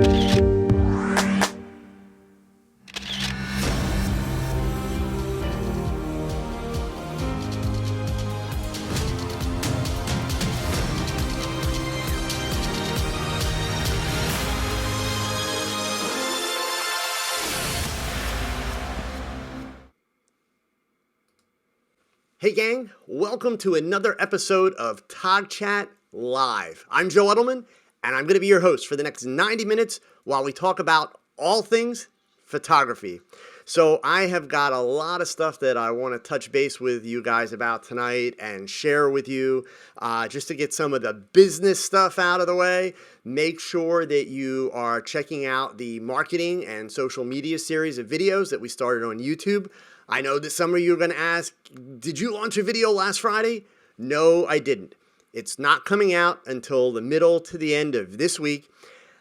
Hey gang, welcome to another episode of TogChat Live. I'm Joe Edelman, and I'm going to be your host for the next 90 minutes while we talk about all things photography. So I have got a lot of stuff that I want to touch base with you guys about tonight and share with you just to get some of the business stuff out of the way. Make sure that you are checking out the marketing and social media series of videos that we started on YouTube. I know that some of you are going to ask, did you launch a video last Friday? No, I didn't. It's not coming out until the middle to the end of this week.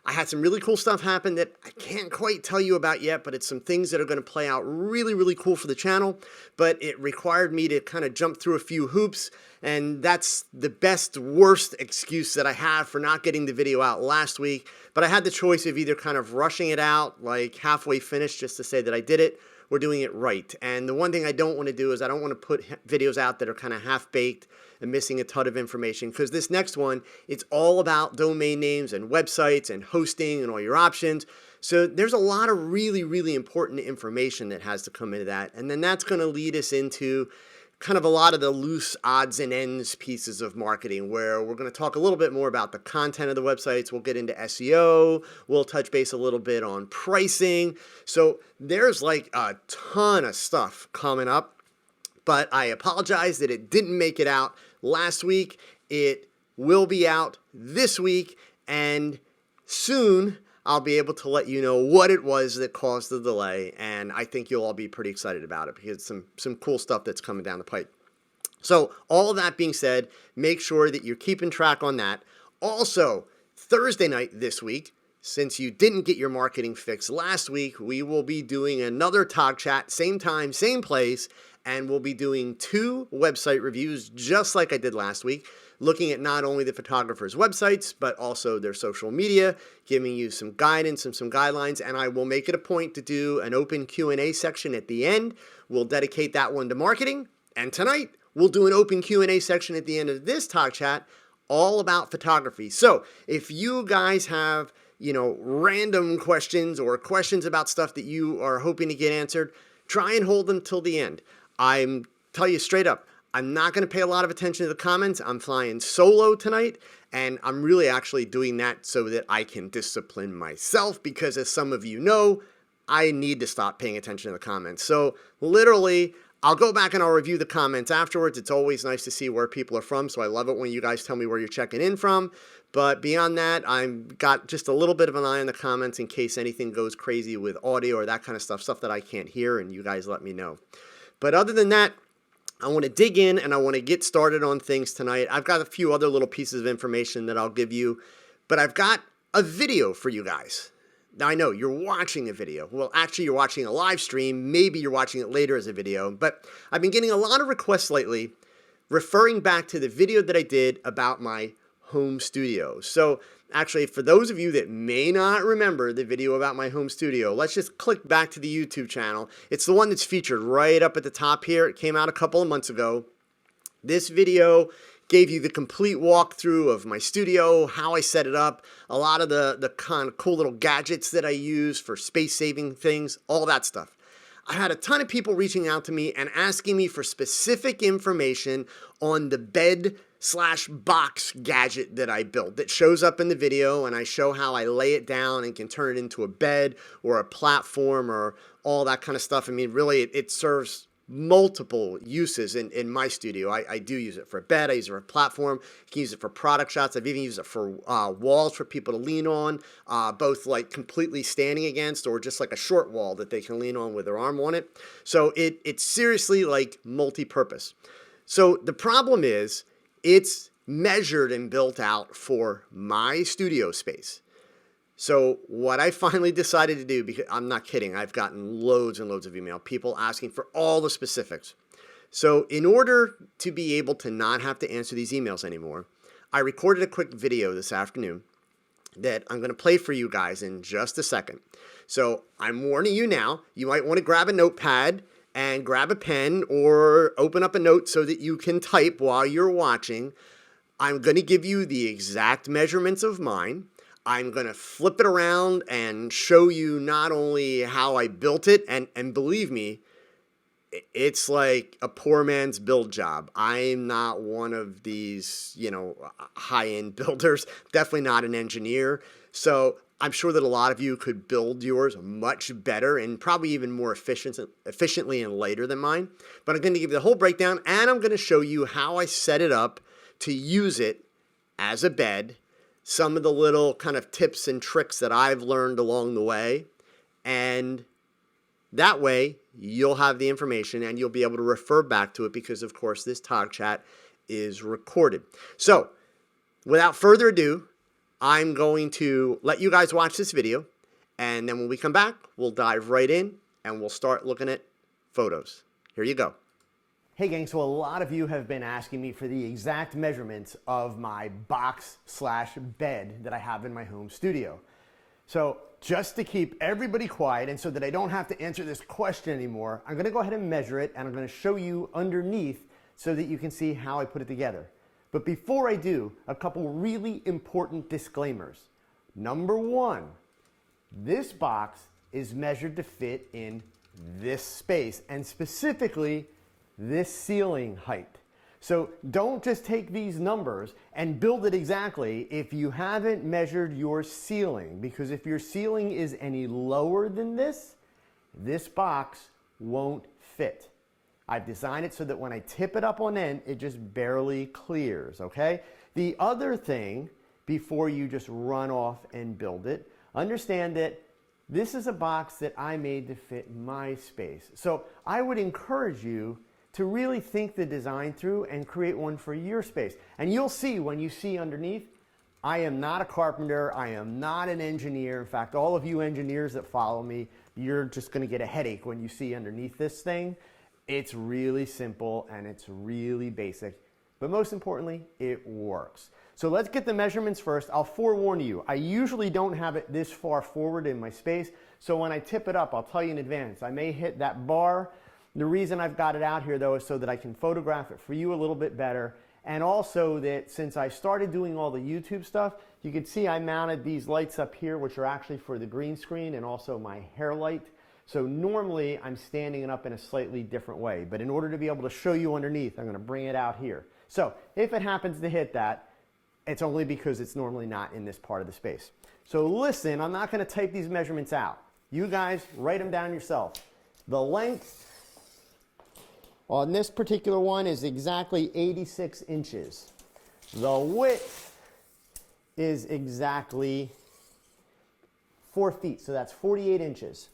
I had some really cool stuff happen that I can't quite tell you about yet, but it's some things that are going to play out really, really cool for the channel. But it required me to kind of jump through a few hoops, and that's the best, worst excuse that I have for not getting the video out last week. But I had the choice of either kind of rushing it out, like halfway finished, just to say that I did it, we're doing it right. And the one thing I don't want to do is I don't want to put videos out that are kind of half-baked and missing a ton of information, because this next one, it's all about domain names and websites and hosting and all your options. So there's a lot of really, really important information that has to come into that. And then that's going to lead us into kind of a lot of the loose odds and ends pieces of marketing, where we're going to talk a little bit more about the content of the websites. We'll get into SEO. We'll touch base a little bit on pricing. So there's like a ton of stuff coming up, but I apologize that it didn't make it out last week. It will be out this week, and soon I'll be able to let you know what it was that caused the delay, and I think you'll all be pretty excited about it because it's some cool stuff that's coming down the pipe. So all of that being said, make sure that you're keeping track on that. Also, Thursday night this week, since you didn't get your marketing fix last week, we will be doing another TogChat, same time, same place, and we'll be doing 2 website reviews just like I did last week, looking at not only the photographers' websites, but also their social media, giving you some guidance and some guidelines, and I will make it a point to do an open Q&A section at the end. We'll dedicate that one to marketing, and tonight we'll do an open Q&A section at the end of this talk chat all about photography. So if you guys have, random questions or questions about stuff that you are hoping to get answered, try and hold them till the end. I'm tell you straight up, I'm not going to pay a lot of attention to the comments. I'm flying solo tonight, and I'm really actually doing that so that I can discipline myself, because as some of you know, I need to stop paying attention to the comments. So literally, I'll go back and I'll review the comments afterwards. It's always nice to see where people are from, so I love it when you guys tell me where you're checking in from. But beyond that, I've got just a little bit of an eye on the comments in case anything goes crazy with audio or that kind of stuff that I can't hear, and you guys let me know. But other than that, I want to dig in and I want to get started on things tonight. I've got a few other little pieces of information that I'll give you, but I've got a video for you guys. Now, I know you're watching a video. Well, actually, you're watching a live stream. Maybe you're watching it later as a video, but I've been getting a lot of requests lately referring back to the video that I did about my home studio. So actually, for those of you that may not remember the video about my home studio, let's just click back to the YouTube channel. It's the one that's featured right up at the top here. It came out a couple of months ago. This video gave you the complete walkthrough of my studio, how I set it up, a lot of the kind of cool little gadgets that I use for space-saving things, all that stuff. I had a ton of people reaching out to me and asking me for specific information on the bed/box gadget that I built that shows up in the video, and I show how I lay it down and can turn it into a bed or a platform or all that kind of stuff. I mean, really, it serves multiple uses in my studio. I do use it for a bed. I use it for a platform. I can use it for product shots. I've even used it for walls for people to lean on, both like completely standing against or just like a short wall that they can lean on with their arm on it. So it's seriously like multi-purpose. So the problem is it's measured and built out for my studio space. So what I finally decided to do, because I'm not kidding, I've gotten loads and loads of email, people asking for all the specifics. So in order to be able to not have to answer these emails anymore, I recorded a quick video this afternoon, that I'm going to play for you guys in just a second. So I'm warning you now, you might want to grab a notepad and grab a pen or open up a note so that you can type while you're watching. I'm going to give you the exact measurements of mine. I'm going to flip it around and show you not only how I built it, and believe me, it's like a poor man's build job. I'm not one of these, high-end builders, definitely not an engineer. So I'm sure that a lot of you could build yours much better and probably even more efficiently and later than mine. But I'm going to give you the whole breakdown, and I'm going to show you how I set it up to use it as a bed, some of the little kind of tips and tricks that I've learned along the way, and that way you'll have the information and you'll be able to refer back to it because, of course, this TogChat is recorded. So without further ado, I'm going to let you guys watch this video, and then when we come back, we'll dive right in and we'll start looking at photos. Here you go. Hey gang, so a lot of you have been asking me for the exact measurements of my box/bed that I have in my home studio. So just to keep everybody quiet and so that I don't have to answer this question anymore, I'm gonna go ahead and measure it and I'm gonna show you underneath so that you can see how I put it together. But before I do, a couple really important disclaimers. Number one, this box is measured to fit in this space and specifically this ceiling height. So don't just take these numbers and build it exactly if you haven't measured your ceiling, because if your ceiling is any lower than this box won't fit. I've designed it so that when I tip it up on end, it just barely clears, okay? The other thing, before you just run off and build it, understand that this is a box that I made to fit my space. So I would encourage you to really think the design through and create one for your space. And you'll see when you see underneath, I am not a carpenter, I am not an engineer. In fact, all of you engineers that follow me, you're just gonna get a headache when you see underneath this thing. It's really simple and it's really basic, but most importantly, it works. So let's get the measurements first. I'll forewarn you, I usually don't have it this far forward in my space, so when I tip it up, I'll tell you in advance, I may hit that bar. The reason I've got it out here though is so that I can photograph it for you a little bit better, and also that since I started doing all the YouTube stuff, you can see I mounted these lights up here, which are actually for the green screen and also my hair light. So normally I'm standing it up in a slightly different way, but in order to be able to show you underneath, I'm going to bring it out here. So if it happens to hit that, it's only because it's normally not in this part of the space. So listen, I'm not going to type these measurements out. You guys write them down yourself. The length on this particular one is exactly 86 inches. The width is exactly 4 feet, so that's 48 inches.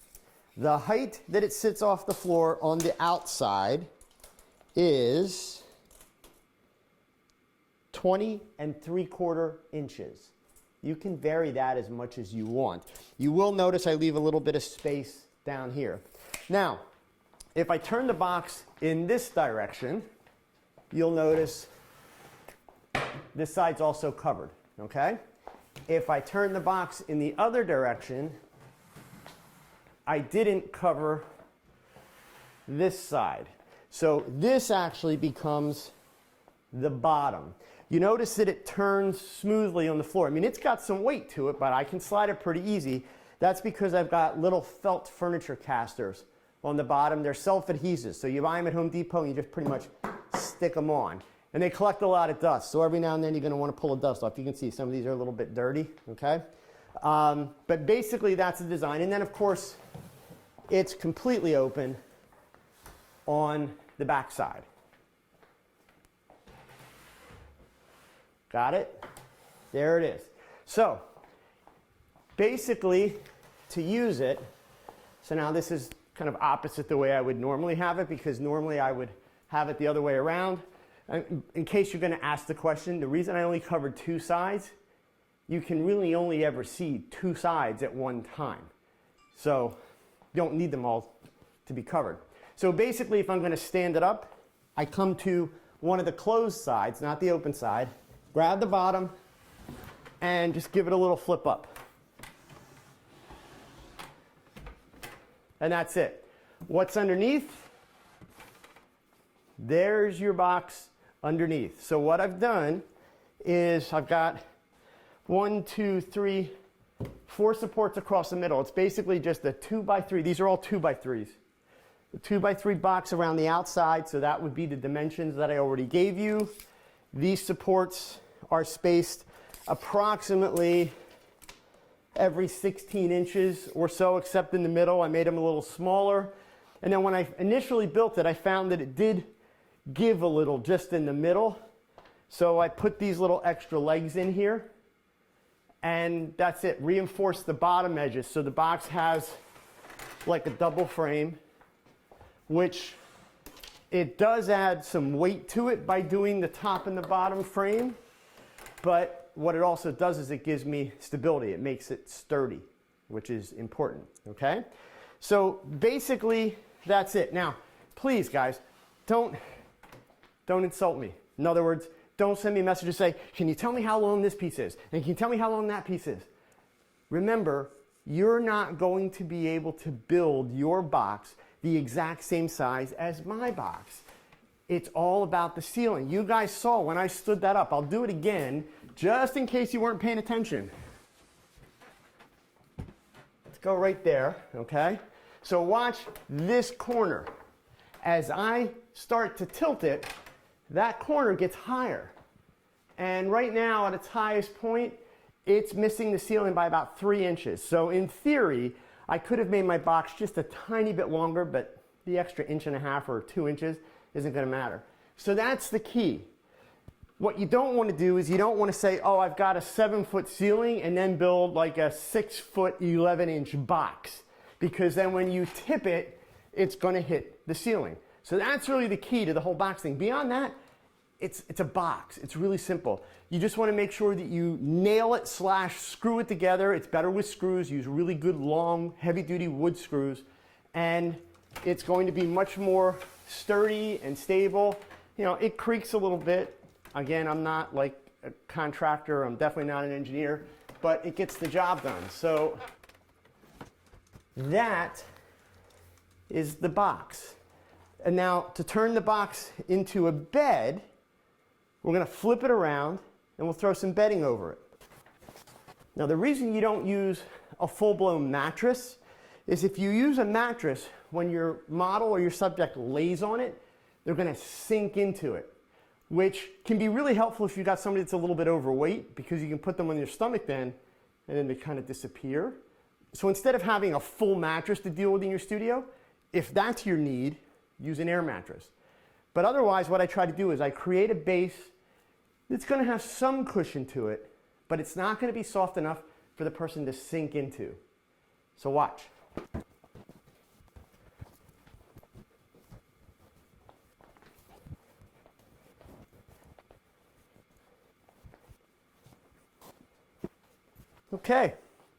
The height that it sits off the floor on the outside is 20 3/4 inches. You can vary that as much as you want. You will notice I leave a little bit of space down here. Now, if I turn the box in this direction, you'll notice this side's also covered, okay? If I turn the box in the other direction, I didn't cover this side. So this actually becomes the bottom. You notice that it turns smoothly on the floor. I mean, it's got some weight to it, but I can slide it pretty easy. That's because I've got little felt furniture casters on the bottom. They're self-adhesive, so you buy them at Home Depot and you just pretty much stick them on. And they collect a lot of dust, so every now and then you're going to want to pull the dust off. You can see some of these are a little bit dirty, okay? But basically that's the design. And then of course, it's completely open on the back side. Got it? There it is. So basically, to use it, so now this is kind of opposite the way I would normally have it, because normally I would have it the other way around. In case you're going to ask the question, the reason I only covered two sides, you can really only ever see two sides at one time. So you don't need them all to be covered. So basically, if I'm going to stand it up, I come to one of the closed sides, not the open side, grab the bottom, and just give it a little flip up. And that's it. What's underneath? There's your box underneath. So what I've done is I've got 1, 2, 3, 4 supports across the middle. It's basically just a 2x3. These are all 2x3s. The 2x3 box around the outside, so that would be the dimensions that I already gave you. These supports are spaced approximately every 16 inches or so, except in the middle. I made them a little smaller. And then when I initially built it, I found that it did give a little just in the middle. So I put these little extra legs in here. And that's it. Reinforce the bottom edges. So the box has like a double frame, which it does add some weight to it by doing the top and the bottom frame. But what it also does is it gives me stability. It makes it sturdy, which is important, okay? So basically, that's it. Now, please, guys, don't insult me. In other words, don't send me a message to say, can you tell me how long this piece is? And can you tell me how long that piece is? Remember, you're not going to be able to build your box the exact same size as my box. It's all about the ceiling. You guys saw when I stood that up. I'll do it again, just in case you weren't paying attention. Let's go right there, okay? So watch this corner. As I start to tilt it, that corner gets higher. And right now, at its highest point, it's missing the ceiling by about 3 inches. So in theory, I could have made my box just a tiny bit longer, but the extra 1.5 inches or 2 inches isn't going to matter. So that's the key. What you don't want to do is you don't want to say, oh, I've got a 7-foot ceiling and then build like a 6-foot 11-inch box. Because then when you tip it, it's going to hit the ceiling. So that's really the key to the whole box thing. Beyond that, it's a box. It's really simple. You just want to make sure that you nail it / screw it together. It's better with screws. Use really good, long, heavy-duty wood screws. And it's going to be much more sturdy and stable. You know, it creaks a little bit. Again, I'm not like a contractor. I'm definitely not an engineer. But it gets the job done. So that is the box. And now to turn the box into a bed, we're going to flip it around and we'll throw some bedding over it. Now the reason you don't use a full-blown mattress is if you use a mattress, when your model or your subject lays on it, they're going to sink into it, which can be really helpful if you've got somebody that's a little bit overweight, because you can put them on your stomach then, and then they kind of disappear. So instead of having a full mattress to deal with in your studio, if that's your need, use an air mattress. But otherwise, what I try to do is I create a base that's going to have some cushion to it, but it's not going to be soft enough for the person to sink into. So watch. Okay,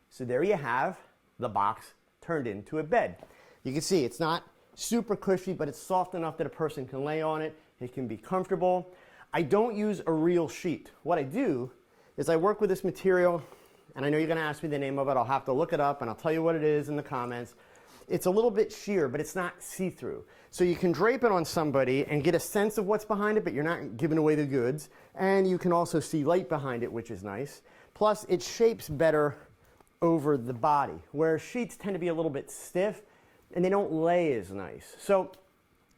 so there you have the box turned into a bed. You can see it's not super cushy, but it's soft enough that a person can lay on it. It can be comfortable. I don't use a real sheet. What I do is I work with this material, and I know you're going to ask me the name of it. I'll have to look it up, and I'll tell you what it is in the comments. It's a little bit sheer, but it's not see-through. So you can drape it on somebody and get a sense of what's behind it, but you're not giving away the goods. And you can also see light behind it, which is nice. Plus, it shapes better over the body, where sheets tend to be a little bit stiff, and they don't lay as nice. So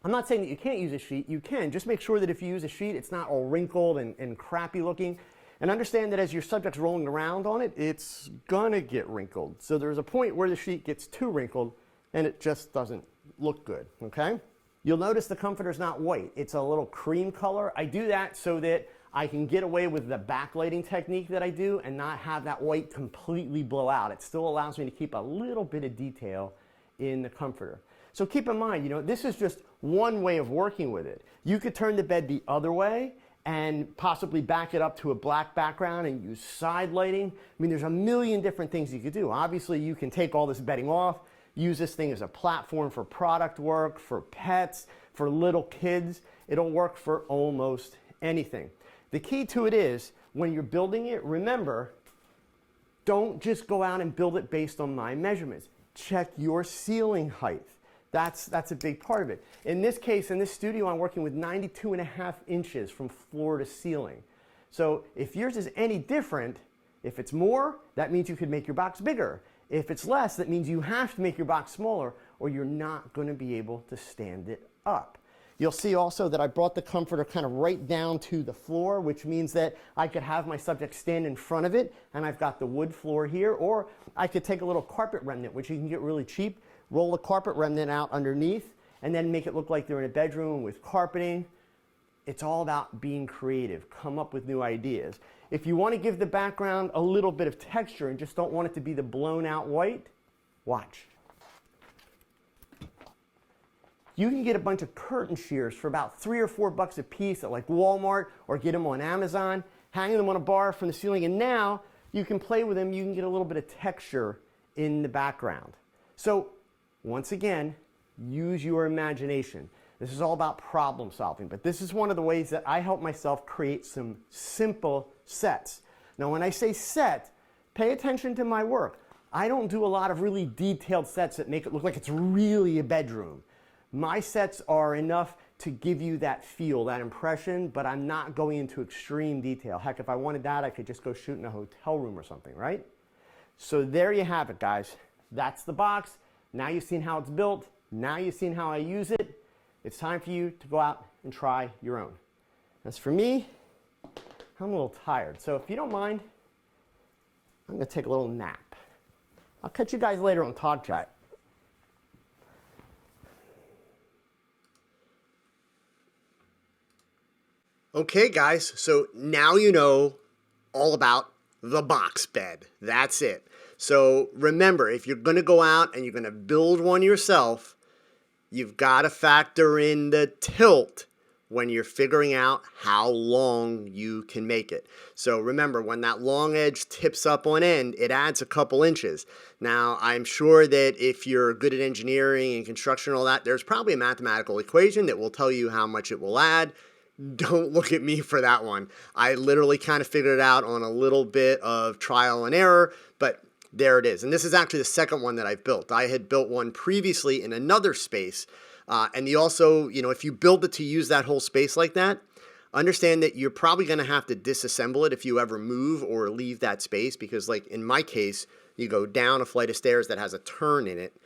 I'm not saying that you can't use a sheet. You can. Just make sure that if you use a sheet, it's not all wrinkled and crappy looking. And understand that as your subject's rolling around on it, it's going to get wrinkled. So there's a point where the sheet gets too wrinkled, and it just doesn't look good, okay? You'll notice the comforter's not white. It's a little cream color. I do that so that I can get away with the backlighting technique that I do and not have that white completely blow out. It still allows me to keep a little bit of detail in the comforter. So keep in mind, you know, this is just one way of working with it. You could turn the bed the other way and possibly back it up to a black background and use side lighting. I mean, there's a million different things you could do. Obviously, you can take all this bedding off, use this thing as a platform for product work, for pets, for little kids. It'll work for almost anything. The key to it is, when you're building it, remember, don't just go out and build it based on my measurements. Check your ceiling height. That's a big part of it. In this case, in this studio, I'm working with 92.5 inches from floor to ceiling. So if yours is any different, if it's more, that means you could make your box bigger. If it's less, that means you have to make your box smaller or you're not going to be able to stand it up. You'll see also that I brought the comforter kind of right down to the floor, which means that I could have my subject stand in front of it, and I've got the wood floor here, or I could take a little carpet remnant, which you can get really cheap, roll the carpet remnant out underneath, and then make it look like they're in a bedroom with carpeting. It's all about being creative. Come up with new ideas. If you want to give the background a little bit of texture and just don't want it to be the blown out white, watch. You can get a bunch of curtain shears for about $3 or $4 a piece at like Walmart, or get them on Amazon, hang them on a bar from the ceiling, and now you can play with them. You can get a little bit of texture in the background. So once again, use your imagination. This is all about problem solving, but this is one of the ways that I help myself create some simple sets. Now when I say set, pay attention to my work. I don't do a lot of really detailed sets that make it look like it's really a bedroom. My sets are enough to give you that feel, that impression, but I'm not going into extreme detail. Heck, if I wanted that, I could just go shoot in a hotel room or something, right? So there you have it, guys. That's the box. Now you've seen how it's built. Now you've seen how I use it. It's time for you to go out and try your own. As for me, I'm a little tired. So if you don't mind, I'm going to take a little nap. I'll catch you guys later on TogChat. Okay, guys, so now you know all about the box bed. That's it. So remember, if you're going to go out and you're going to build one yourself, you've got to factor in the tilt when you're figuring out how long you can make it. So remember, when that long edge tips up on end, it adds a couple inches. Now, I'm sure that if you're good at engineering and construction and all that, there's probably a mathematical equation that will tell you how much it will add. Don't look at me for that one. I literally kind of figured it out on a little bit of trial and error, but there it is. And this is actually the second one that I've built. I had built one previously in another space. And you also, if you build it to use that whole space like that, understand that you're probably going to have to disassemble it if you ever move or leave that space, because like in my case, you go down a flight of stairs that has a turn in it.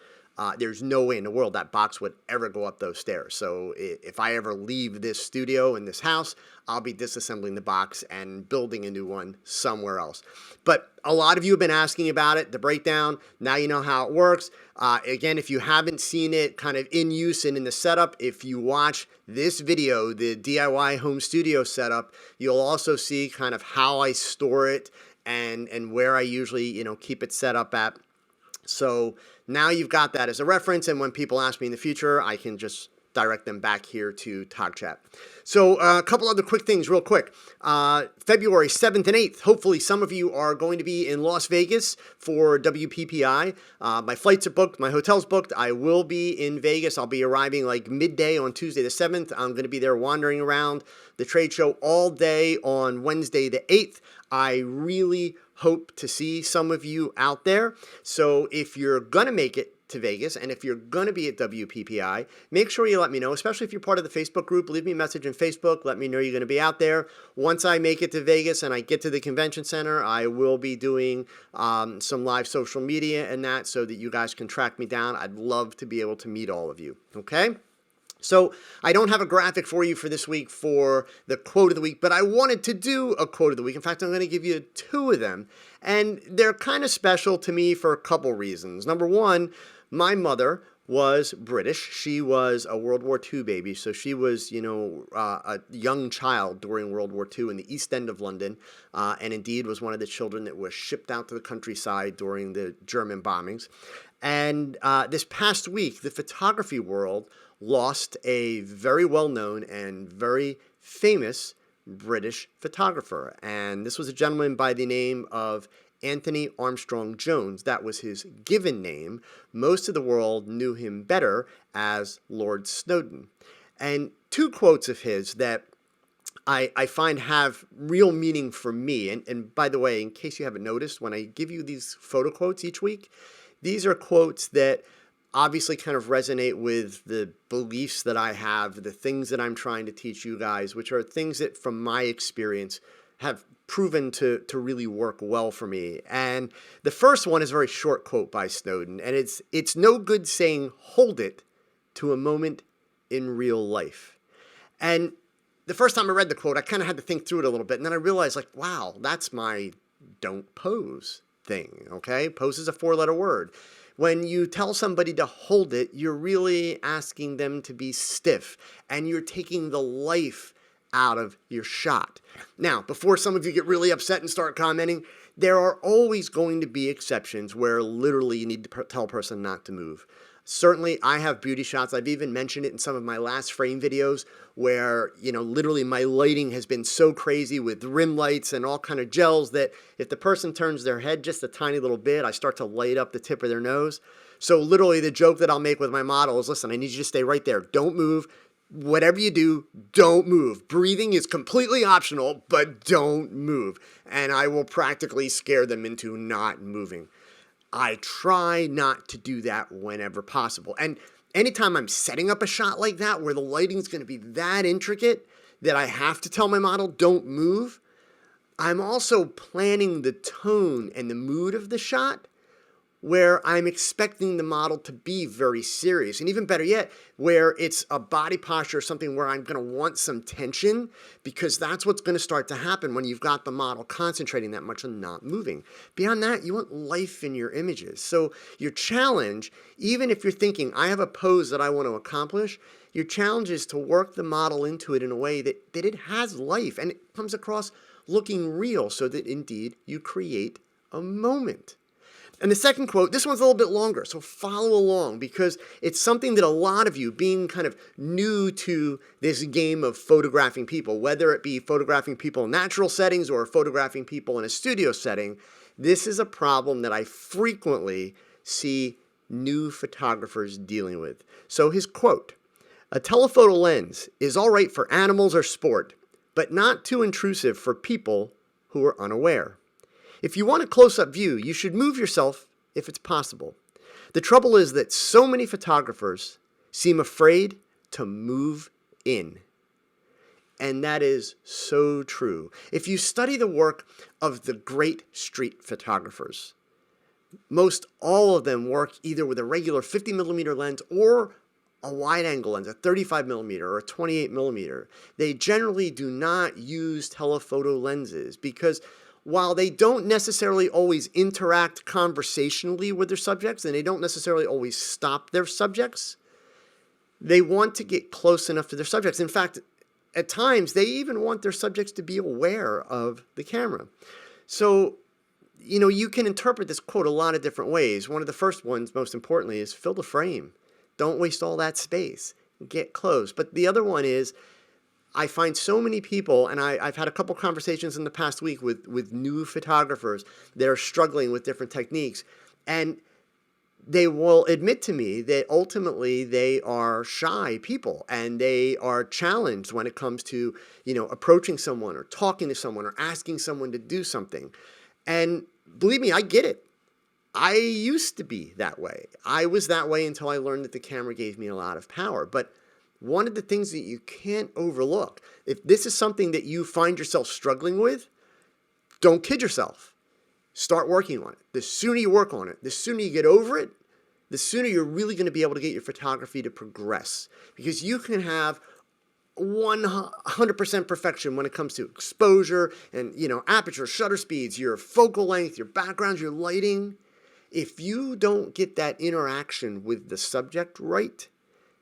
There's no way in the world that box would ever go up those stairs. So if I ever leave this studio and this house, I'll be disassembling the box and building a new one somewhere else. But a lot of you have been asking about it, the breakdown. Now you know how it works. Again, if you haven't seen it kind of in use and in the setup, if you watch this video, the DIY home studio setup, you'll also see kind of how I store it and where I usually, keep it set up at. So now you've got that as a reference, and when people ask me in the future, I can just direct them back here to TogChat. So a couple other quick things real quick. February 7th and 8th, hopefully some of you are going to be in Las Vegas for WPPI. My flights are booked, my hotel's booked. I will be in Vegas. I'll be arriving like midday on Tuesday the 7th. I'm going to be there wandering around the trade show all day on Wednesday the 8th. I really hope to see some of you out there. So if you're going to make it to Vegas, and if you're going to be at WPPI, make sure you let me know, especially if you're part of the Facebook group. Leave me a message in Facebook. Let me know you're going to be out there. Once I make it to Vegas and I get to the convention center, I will be doing some live social media and that so that you guys can track me down. I'd love to be able to meet all of you. Okay? So I don't have a graphic for you for this week for the quote of the week, but I wanted to do a quote of the week. In fact, I'm going to give you two of them, and they're kind of special to me for a couple reasons. Number one, my mother was British. She was a World War II baby, so she was, a young child during World War II in the East End of London, and indeed was one of the children that was shipped out to the countryside during the German bombings. And this past week, the photography world lost a very well-known and very famous British photographer. And this was a gentleman by the name of Anthony Armstrong Jones. That was his given name. Most of the world knew him better as Lord Snowdon. And two quotes of his that I find have real meaning for me. And by the way, in case you haven't noticed, when I give you these photo quotes each week, these are quotes that obviously kind of resonate with the beliefs that I have, the things that I'm trying to teach you guys, which are things that from my experience have proven to really work well for me. And the first one is a very short quote by Snowden, and it's no good saying hold it to a moment in real life. And the first time I read the quote, I kind of had to think through it a little bit, and then I realized, like, wow, that's my don't pose thing, okay? Pose is a 4-letter word. When you tell somebody to hold it, you're really asking them to be stiff, and you're taking the life out of your shot. Now, before some of you get really upset and start commenting, there are always going to be exceptions where literally you need to tell a person not to move. Certainly, I have beauty shots. I've even mentioned it in some of my last frame videos where, literally my lighting has been so crazy with rim lights and all kind of gels that if the person turns their head just a tiny little bit, I start to light up the tip of their nose. So literally the joke that I'll make with my model is, listen, I need you to stay right there. Don't move. Whatever you do, don't move. Breathing is completely optional, but don't move. And I will practically scare them into not moving. I try not to do that whenever possible. And anytime I'm setting up a shot like that where the lighting's going to be that intricate that I have to tell my model don't move, I'm also planning the tone and the mood of the shot where I'm expecting the model to be very serious. And even better yet, where it's a body posture or something where I'm going to want some tension, because that's what's going to start to happen when you've got the model concentrating that much and not moving. Beyond that, you want life in your images. So your challenge, even if you're thinking, I have a pose that I want to accomplish, your challenge is to work the model into it in a way that it has life and it comes across looking real so that indeed you create a moment. And the second quote, this one's a little bit longer, so follow along because it's something that a lot of you, being kind of new to this game of photographing people, whether it be photographing people in natural settings or photographing people in a studio setting, this is a problem that I frequently see new photographers dealing with. So his quote, "A telephoto lens is all right for animals or sport, but not too intrusive for people who are unaware. If you want a close-up view, you should move yourself if it's possible. The trouble is that so many photographers seem afraid to move in." And that is so true. If you study the work of the great street photographers, most all of them work either with a regular 50mm lens or a wide-angle lens, a 35mm or a 28mm. They generally do not use telephoto lenses because while they don't necessarily always interact conversationally with their subjects and they don't necessarily always stop their subjects, they want to get close enough to their subjects. In fact, at times, they even want their subjects to be aware of the camera. So, you can interpret this quote a lot of different ways. One of the first ones, most importantly, is fill the frame. Don't waste all that space. Get close. But the other one is, I find so many people, and I've had a couple conversations in the past week with new photographers that are struggling with different techniques, and they will admit to me that ultimately they are shy people and they are challenged when it comes to, approaching someone or talking to someone or asking someone to do something. And believe me, I get it. I used to be that way. I was that way until I learned that the camera gave me a lot of power. But one of the things that you can't overlook, if this is something that you find yourself struggling with, don't kid yourself. Start working on it. The sooner you work on it, the sooner you get over it, the sooner you're really going to be able to get your photography to progress. Because you can have 100% perfection when it comes to exposure and, aperture, shutter speeds, your focal length, your background, your lighting. If you don't get that interaction with the subject right,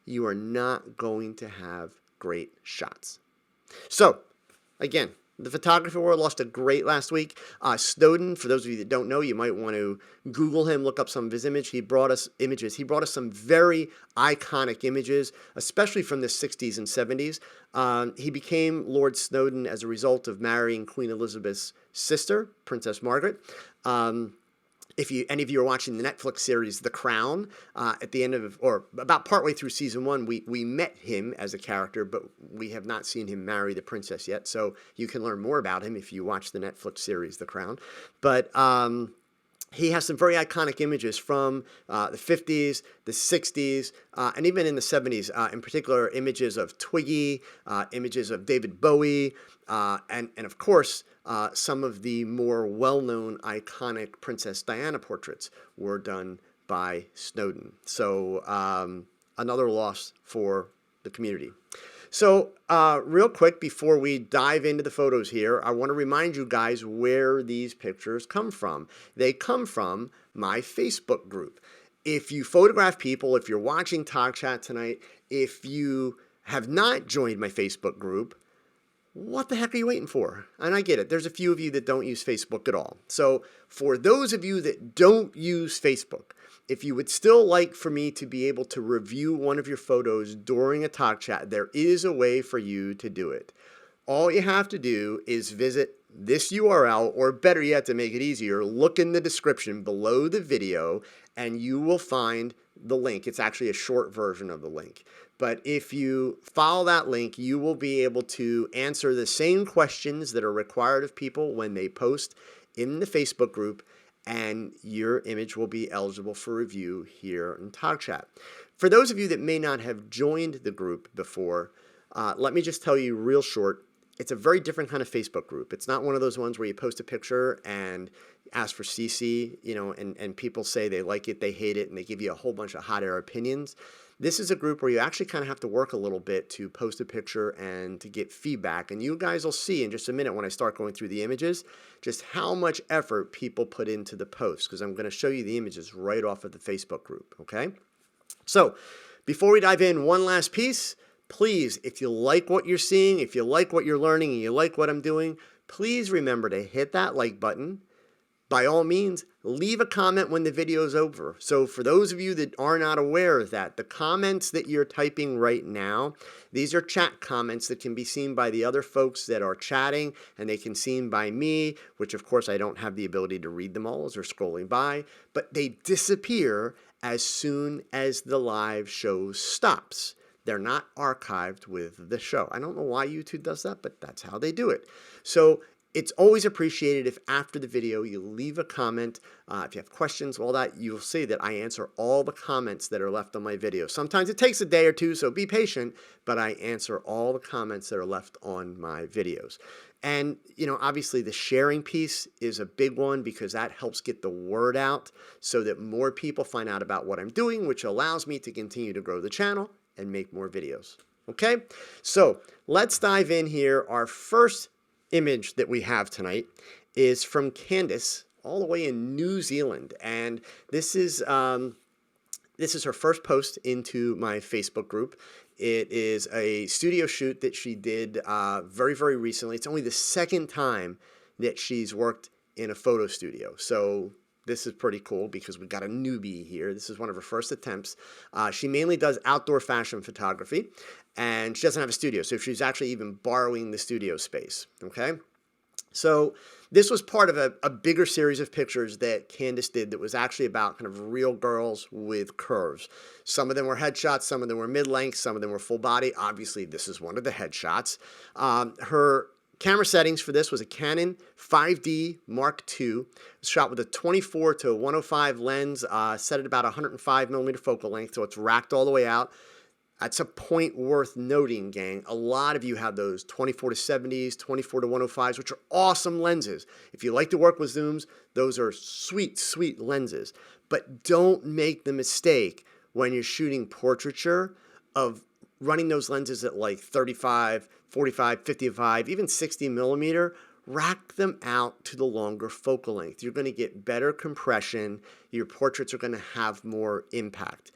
you are not going to have great shots. So, again, the photography world lost a great last week. Snowden, for those of you that don't know, you might want to Google him, look up some of his images. He brought us some very iconic images, especially from the 60s and 70s. He became Lord Snowden as a result of marrying Queen Elizabeth's sister, Princess Margaret. if any of you are watching the Netflix series The Crown, at the end of, or about partway through season 1, we met him as a character, but we have not seen him marry the princess yet. So you can learn more about him if you watch the Netflix series The Crown. But he has some very iconic images from the 50s, the 60s, and even in the 70s, in particular, images of Twiggy, images of David Bowie, and of course, some of the more well-known iconic Princess Diana portraits were done by Snowden. So another loss for the community. So real quick, before we dive into the photos here, I want to remind you guys where these pictures come from. They come from my Facebook group. If you photograph people, if you're watching TogChat tonight, if you have not joined my Facebook group, what the heck are you waiting for? And I get it. There's a few of you that don't use Facebook at all. So for those of you that don't use Facebook, if you would still like for me to be able to review one of your photos during a TogChat, there is a way for you to do it. All you have to do is visit this URL, or better yet, to make it easier, look in the description below the video and you will find the link. It's actually a short version of the link. But if you follow that link, you will be able to answer the same questions that are required of people when they post in the Facebook group, and your image will be eligible for review here in TogChat. For those of you that may not have joined the group before, let me just tell you real short, it's a very different kind of Facebook group. It's not one of those ones where you post a picture and ask for CC, and people say they like it, they hate it, and they give you a whole bunch of hot air opinions. This is a group where you actually kind of have to work a little bit to post a picture and to get feedback. And you guys will see in just a minute when I start going through the images just how much effort people put into the post, because I'm going to show you the images right off of the Facebook group, okay? So before we dive in, one last piece. Please, if you like what you're seeing, if you like what you're learning, and you like what I'm doing, please remember to hit that like button. By all means, leave a comment when the video is over. So for those of you that are not aware of that, the comments that you're typing right now, these are chat comments that can be seen by the other folks that are chatting, and they can be seen by me, which of course I don't have the ability to read them all as they're scrolling by, but they disappear as soon as the live show stops. They're not archived with the show. I don't know why YouTube does that, but that's how they do it. So it's always appreciated if after the video you leave a comment. If you have questions, all that, you'll see that I answer all the comments that are left on my video. Sometimes it takes a day or two, so be patient, but I answer all the comments that are left on my videos. And, obviously the sharing piece is a big one because that helps get the word out so that more people find out about what I'm doing, which allows me to continue to grow the channel and make more videos. Okay? So let's dive in here. Our first image that we have tonight is from Candace, all the way in New Zealand, and this is her first post into my Facebook group. It is a studio shoot that she did very, very recently. It's only the second time that she's worked in a photo studio, so this is pretty cool because we've got a newbie here. This is one of her first attempts. She mainly does outdoor fashion photography, and she doesn't have a studio, so she's actually even borrowing the studio space, okay? So this was part of a bigger series of pictures that Candace did that was actually about kind of real girls with curves. Some of them were headshots, some of them were mid-length, some of them were full body. Obviously, this is one of the headshots. Her camera settings for this was a Canon 5D Mark II. It's shot with a 24 to 105 lens, set at about 105 millimeter focal length, so it's racked all the way out. That's a point worth noting, gang. A lot of you have those 24 to 70s, 24 to 105s, which are awesome lenses. If you like to work with zooms, those are sweet, sweet lenses. But don't make the mistake when you're shooting portraiture of running those lenses at like 35, 45, 55, even 60 millimeter. Rack them out to the longer focal length. You're going to get better compression. Your portraits are going to have more impact.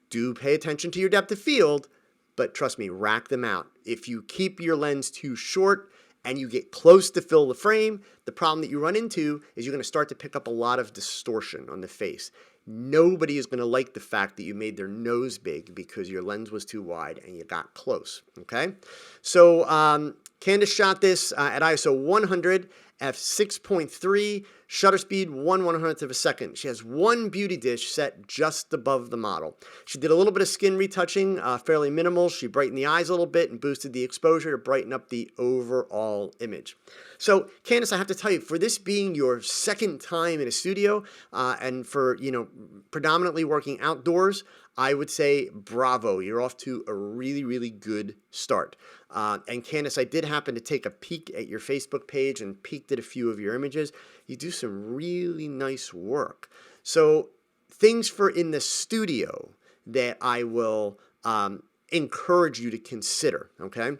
Do pay attention to your depth of field, but trust me, rack them out. If you keep your lens too short and you get close to fill the frame, the problem that you run into is you're going to start to pick up a lot of distortion on the face. Nobody is going to like the fact that you made their nose big because your lens was too wide and you got close, okay? So Candace shot this at ISO 100 f6.3, shutter speed 1/100th of a second. She has one beauty dish set just above the model. She did a little bit of skin retouching, fairly minimal. She brightened the eyes a little bit and boosted the exposure to brighten up the overall image. So, Candace, I have to tell you, for this being your second time in a studio and for, predominantly working outdoors, I would say bravo. You're off to a really, really good start. And Candace, I did happen to take a peek at your Facebook page and peeked at a few of your images. You do some really nice work. So things for in the studio that I will encourage you to consider, okay?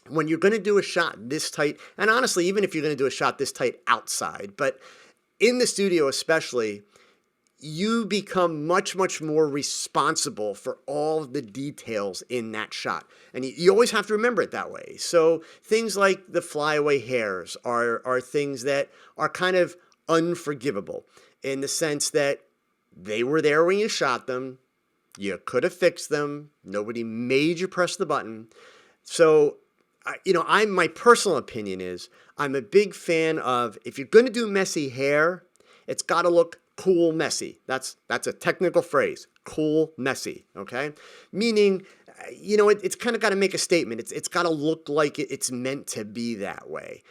When you're going to do a shot this tight, and honestly, even if you're going to do a shot this tight outside, but in the studio especially, you become much, much more responsible for all the details in that shot. And you always have to remember it that way. So things like the flyaway hairs are things that are kind of unforgivable in the sense that they were there when you shot them. You could have fixed them. Nobody made you press the button. So, my personal opinion is I'm a big fan of, if you're going to do messy hair, it's got to look cool messy. That's a technical phrase. Cool messy. Okay, meaning, it's kind of got to make a statement. It's got to look like it's meant to be that way.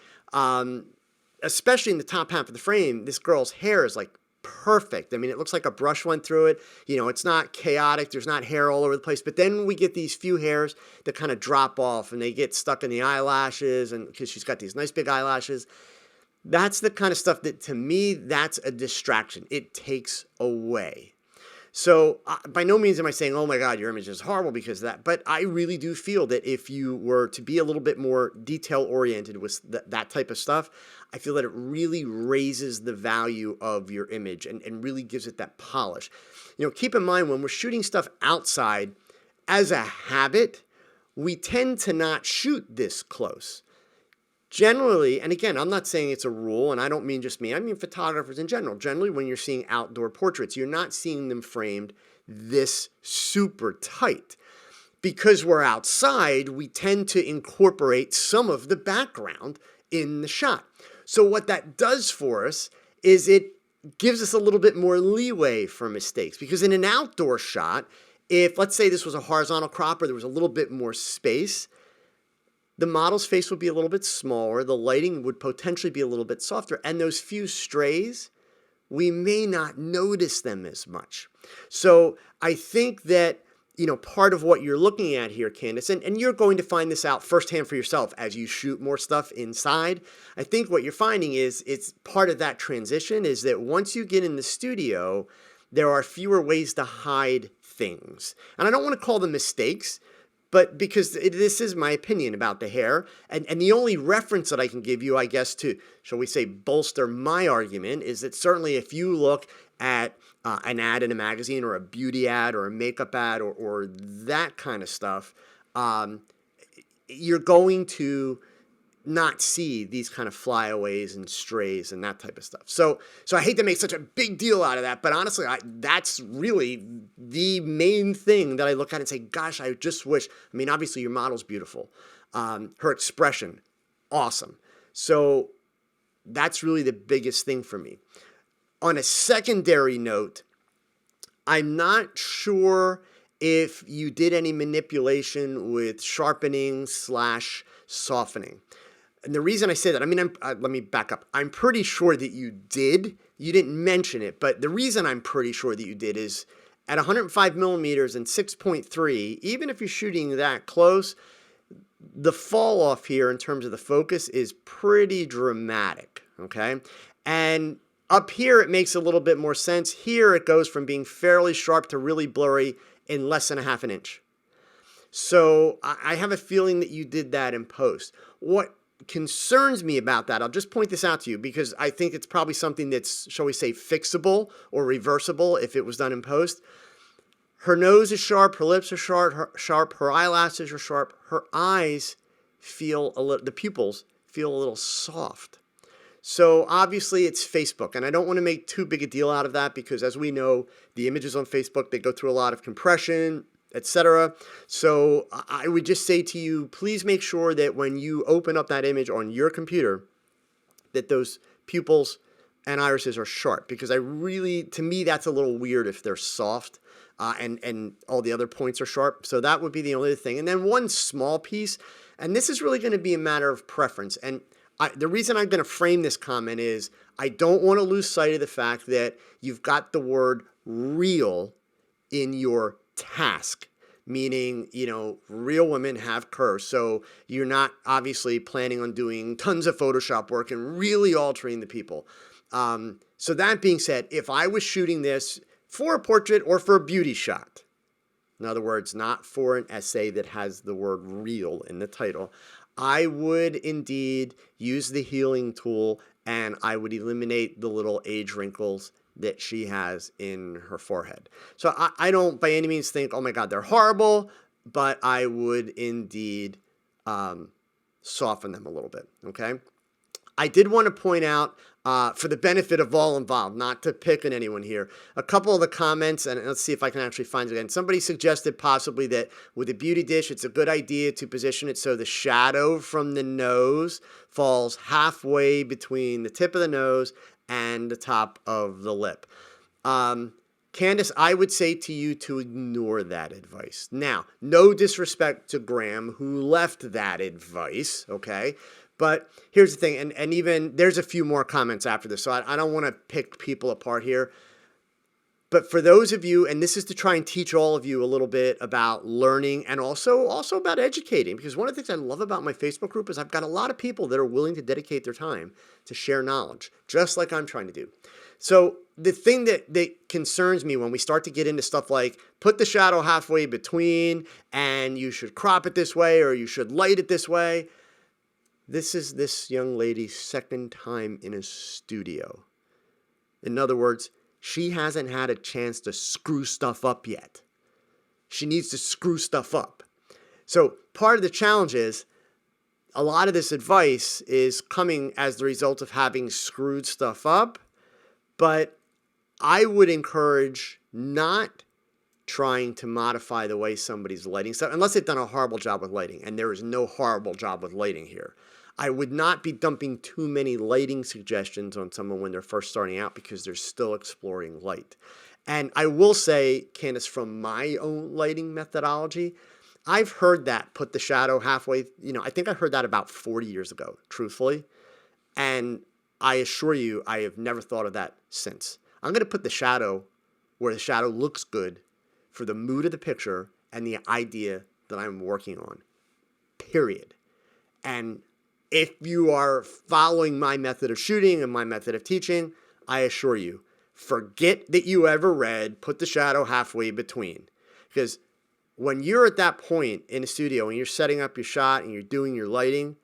Especially in the top half of the frame, this girl's hair is like perfect. I mean, it looks like a brush went through it. It's not chaotic. There's not hair all over the place. But then we get these few hairs that kind of drop off and they get stuck in the eyelashes, and because she's got these nice big eyelashes. That's the kind of stuff that, to me, that's a distraction. It takes away. So by no means am I saying, oh my God, your image is horrible because of that. But I really do feel that if you were to be a little bit more detail-oriented with that type of stuff, I feel that it really raises the value of your image and really gives it that polish. Keep in mind, when we're shooting stuff outside, as a habit, we tend to not shoot this close. Generally, and again, I'm not saying it's a rule, and I don't mean just me, I mean photographers in general. Generally, when you're seeing outdoor portraits, you're not seeing them framed this super tight. Because we're outside, we tend to incorporate some of the background in the shot. So what that does for us is it gives us a little bit more leeway for mistakes. Because in an outdoor shot, if let's say this was a horizontal crop or there was a little bit more space, the model's face would be a little bit smaller, the lighting would potentially be a little bit softer, and those few strays, we may not notice them as much. So I think that, part of what you're looking at here, Candace, and you're going to find this out firsthand for yourself as you shoot more stuff inside. I think what you're finding is it's part of that transition is that once you get in the studio, there are fewer ways to hide things. And I don't want to call them mistakes, but because this is my opinion about the hair, and the only reference that I can give you, I guess, to, shall we say, bolster my argument is that certainly if you look at an ad in a magazine or a beauty ad or a makeup ad or that kind of stuff, you're going to not see these kind of flyaways and strays and that type of stuff. So I hate to make such a big deal out of that, but honestly, that's really the main thing that I look at and say, gosh, I just wish, obviously your model's beautiful. Her expression, awesome. So that's really the biggest thing for me. On a secondary note, I'm not sure if you did any manipulation with sharpening / softening. And the reason I say that, let me back up. I'm pretty sure that you did. You didn't mention it, but the reason I'm pretty sure that you did is at 105 millimeters and 6.3, even if you're shooting that close, the fall off here in terms of the focus is pretty dramatic, okay? And up here, it makes a little bit more sense. Here, it goes from being fairly sharp to really blurry in less than a half an inch. So I have a feeling that you did that in post. What concerns me about that, I'll just point this out to you because I think it's probably something that's, shall we say, fixable or reversible if it was done in post. Her nose is sharp, her lips are sharp, her eyelashes are sharp, her eyes feel a little, the pupils feel a little soft. So obviously it's Facebook, and I don't want to make too big a deal out of that because as we know, the images on Facebook, they go through a lot of compression, etc. So I would just say to you, please make sure that when you open up that image on your computer, that those pupils and irises are sharp, because to me, that's a little weird if they're soft and all the other points are sharp. So that would be the only thing. And then one small piece, and this is really going to be a matter of preference. And the reason I'm going to frame this comment is I don't want to lose sight of the fact that you've got the word real in your task, meaning, real women have curves. So you're not obviously planning on doing tons of Photoshop work and really altering the people. So that being said, if I was shooting this for a portrait or for a beauty shot, in other words, not for an essay that has the word real in the title, I would indeed use the healing tool and I would eliminate the little age wrinkles that she has in her forehead. So I don't by any means think, oh my God, they're horrible, but I would indeed soften them a little bit, okay? I did want to point out, for the benefit of all involved, not to pick on anyone here, a couple of the comments, and let's see if I can actually find it again. Somebody suggested possibly that with a beauty dish, it's a good idea to position it so the shadow from the nose falls halfway between the tip of the nose and the top of the lip. Candace, I would say to you to ignore that advice. Now, no disrespect to Graham, who left that advice, okay? But here's the thing, and even there's a few more comments after this, so I don't want to pick people apart here. But for those of you, and this is to try and teach all of you a little bit about learning and also about educating, because one of the things I love about my Facebook group is I've got a lot of people that are willing to dedicate their time to share knowledge, just like I'm trying to do. So the thing that concerns me when we start to get into stuff like put the shadow halfway between and you should crop it this way or you should light it this way, this is this young lady's second time in a studio. In other words, she hasn't had a chance to screw stuff up yet. She needs to screw stuff up. So part of the challenge is a lot of this advice is coming as the result of having screwed stuff up, but I would encourage not trying to modify the way somebody's lighting stuff, unless they've done a horrible job with lighting, and there is no horrible job with lighting here. I would not be dumping too many lighting suggestions on someone when they're first starting out because they're still exploring light. And I will say, Candace, from my own lighting methodology, I've heard that put the shadow halfway, I think I heard that about 40 years ago, truthfully. And I assure you, I have never thought of that since. I'm going to put the shadow where the shadow looks good for the mood of the picture and the idea that I'm working on, period. And if you are following my method of shooting and my method of teaching, I assure you, forget that you ever read put the shadow halfway between. Because when you're at that point in a studio and you're setting up your shot and you're doing your lighting,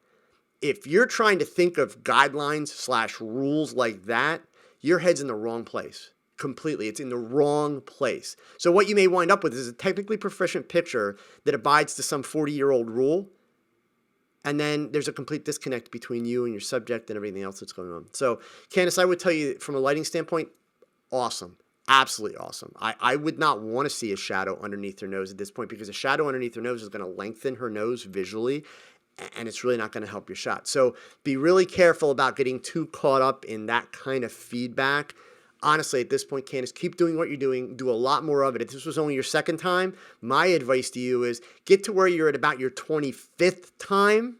if you're trying to think of guidelines/rules like that, your head's in the wrong place. Completely. It's in the wrong place. So what you may wind up with is a technically proficient picture that abides to some 40-year-old rule. And then there's a complete disconnect between you and your subject and everything else that's going on. So, Candace, I would tell you from a lighting standpoint, awesome. Absolutely awesome. I would not want to see a shadow underneath her nose at this point because a shadow underneath her nose is going to lengthen her nose visually, and it's really not going to help your shot. So be really careful about getting too caught up in that kind of feedback. Honestly, at this point, Candace, keep doing what you're doing. Do a lot more of it. If this was only your second time, my advice to you is get to where you're at about your 25th time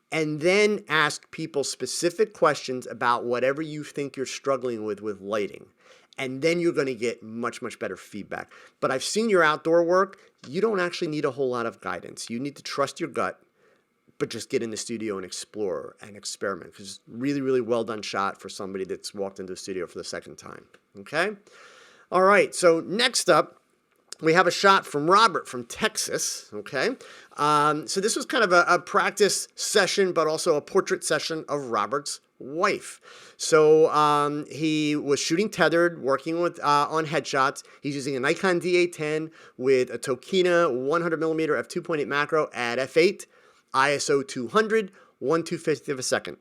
and then ask people specific questions about whatever you think you're struggling with lighting. And then you're going to get much, much better feedback. But I've seen your outdoor work. You don't actually need a whole lot of guidance. You need to trust your gut, but just get in the studio and explore and experiment. Because really, really well done shot for somebody that's walked into the studio for the second time. Okay? All right, so next up, we have a shot from Robert from Texas. Okay? So this was kind of a practice session, but also a portrait session of Robert's wife. So he was shooting tethered, working with on headshots. He's using a Nikon D810 with a Tokina 100mm f2.8 macro at f8. ISO 200, 1/250th of a second.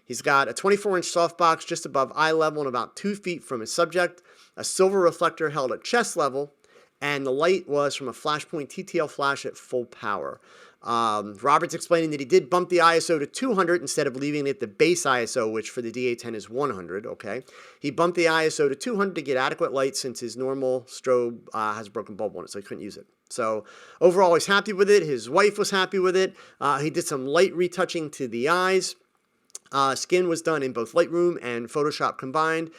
He's got a 24-inch softbox just above eye level and about 2 feet from his subject, a silver reflector held at chest level, and the light was from a Flashpoint TTL flash at full power. Robert's explaining that he did bump the ISO to 200 instead of leaving it at the base ISO, which for the D810 is 100, okay? He bumped the ISO to 200 to get adequate light since his normal strobe has a broken bulb on it, so he couldn't use it. So overall, he's happy with it. His wife was happy with it. He did some light retouching to the eyes. Skin was done in both Lightroom and Photoshop combined.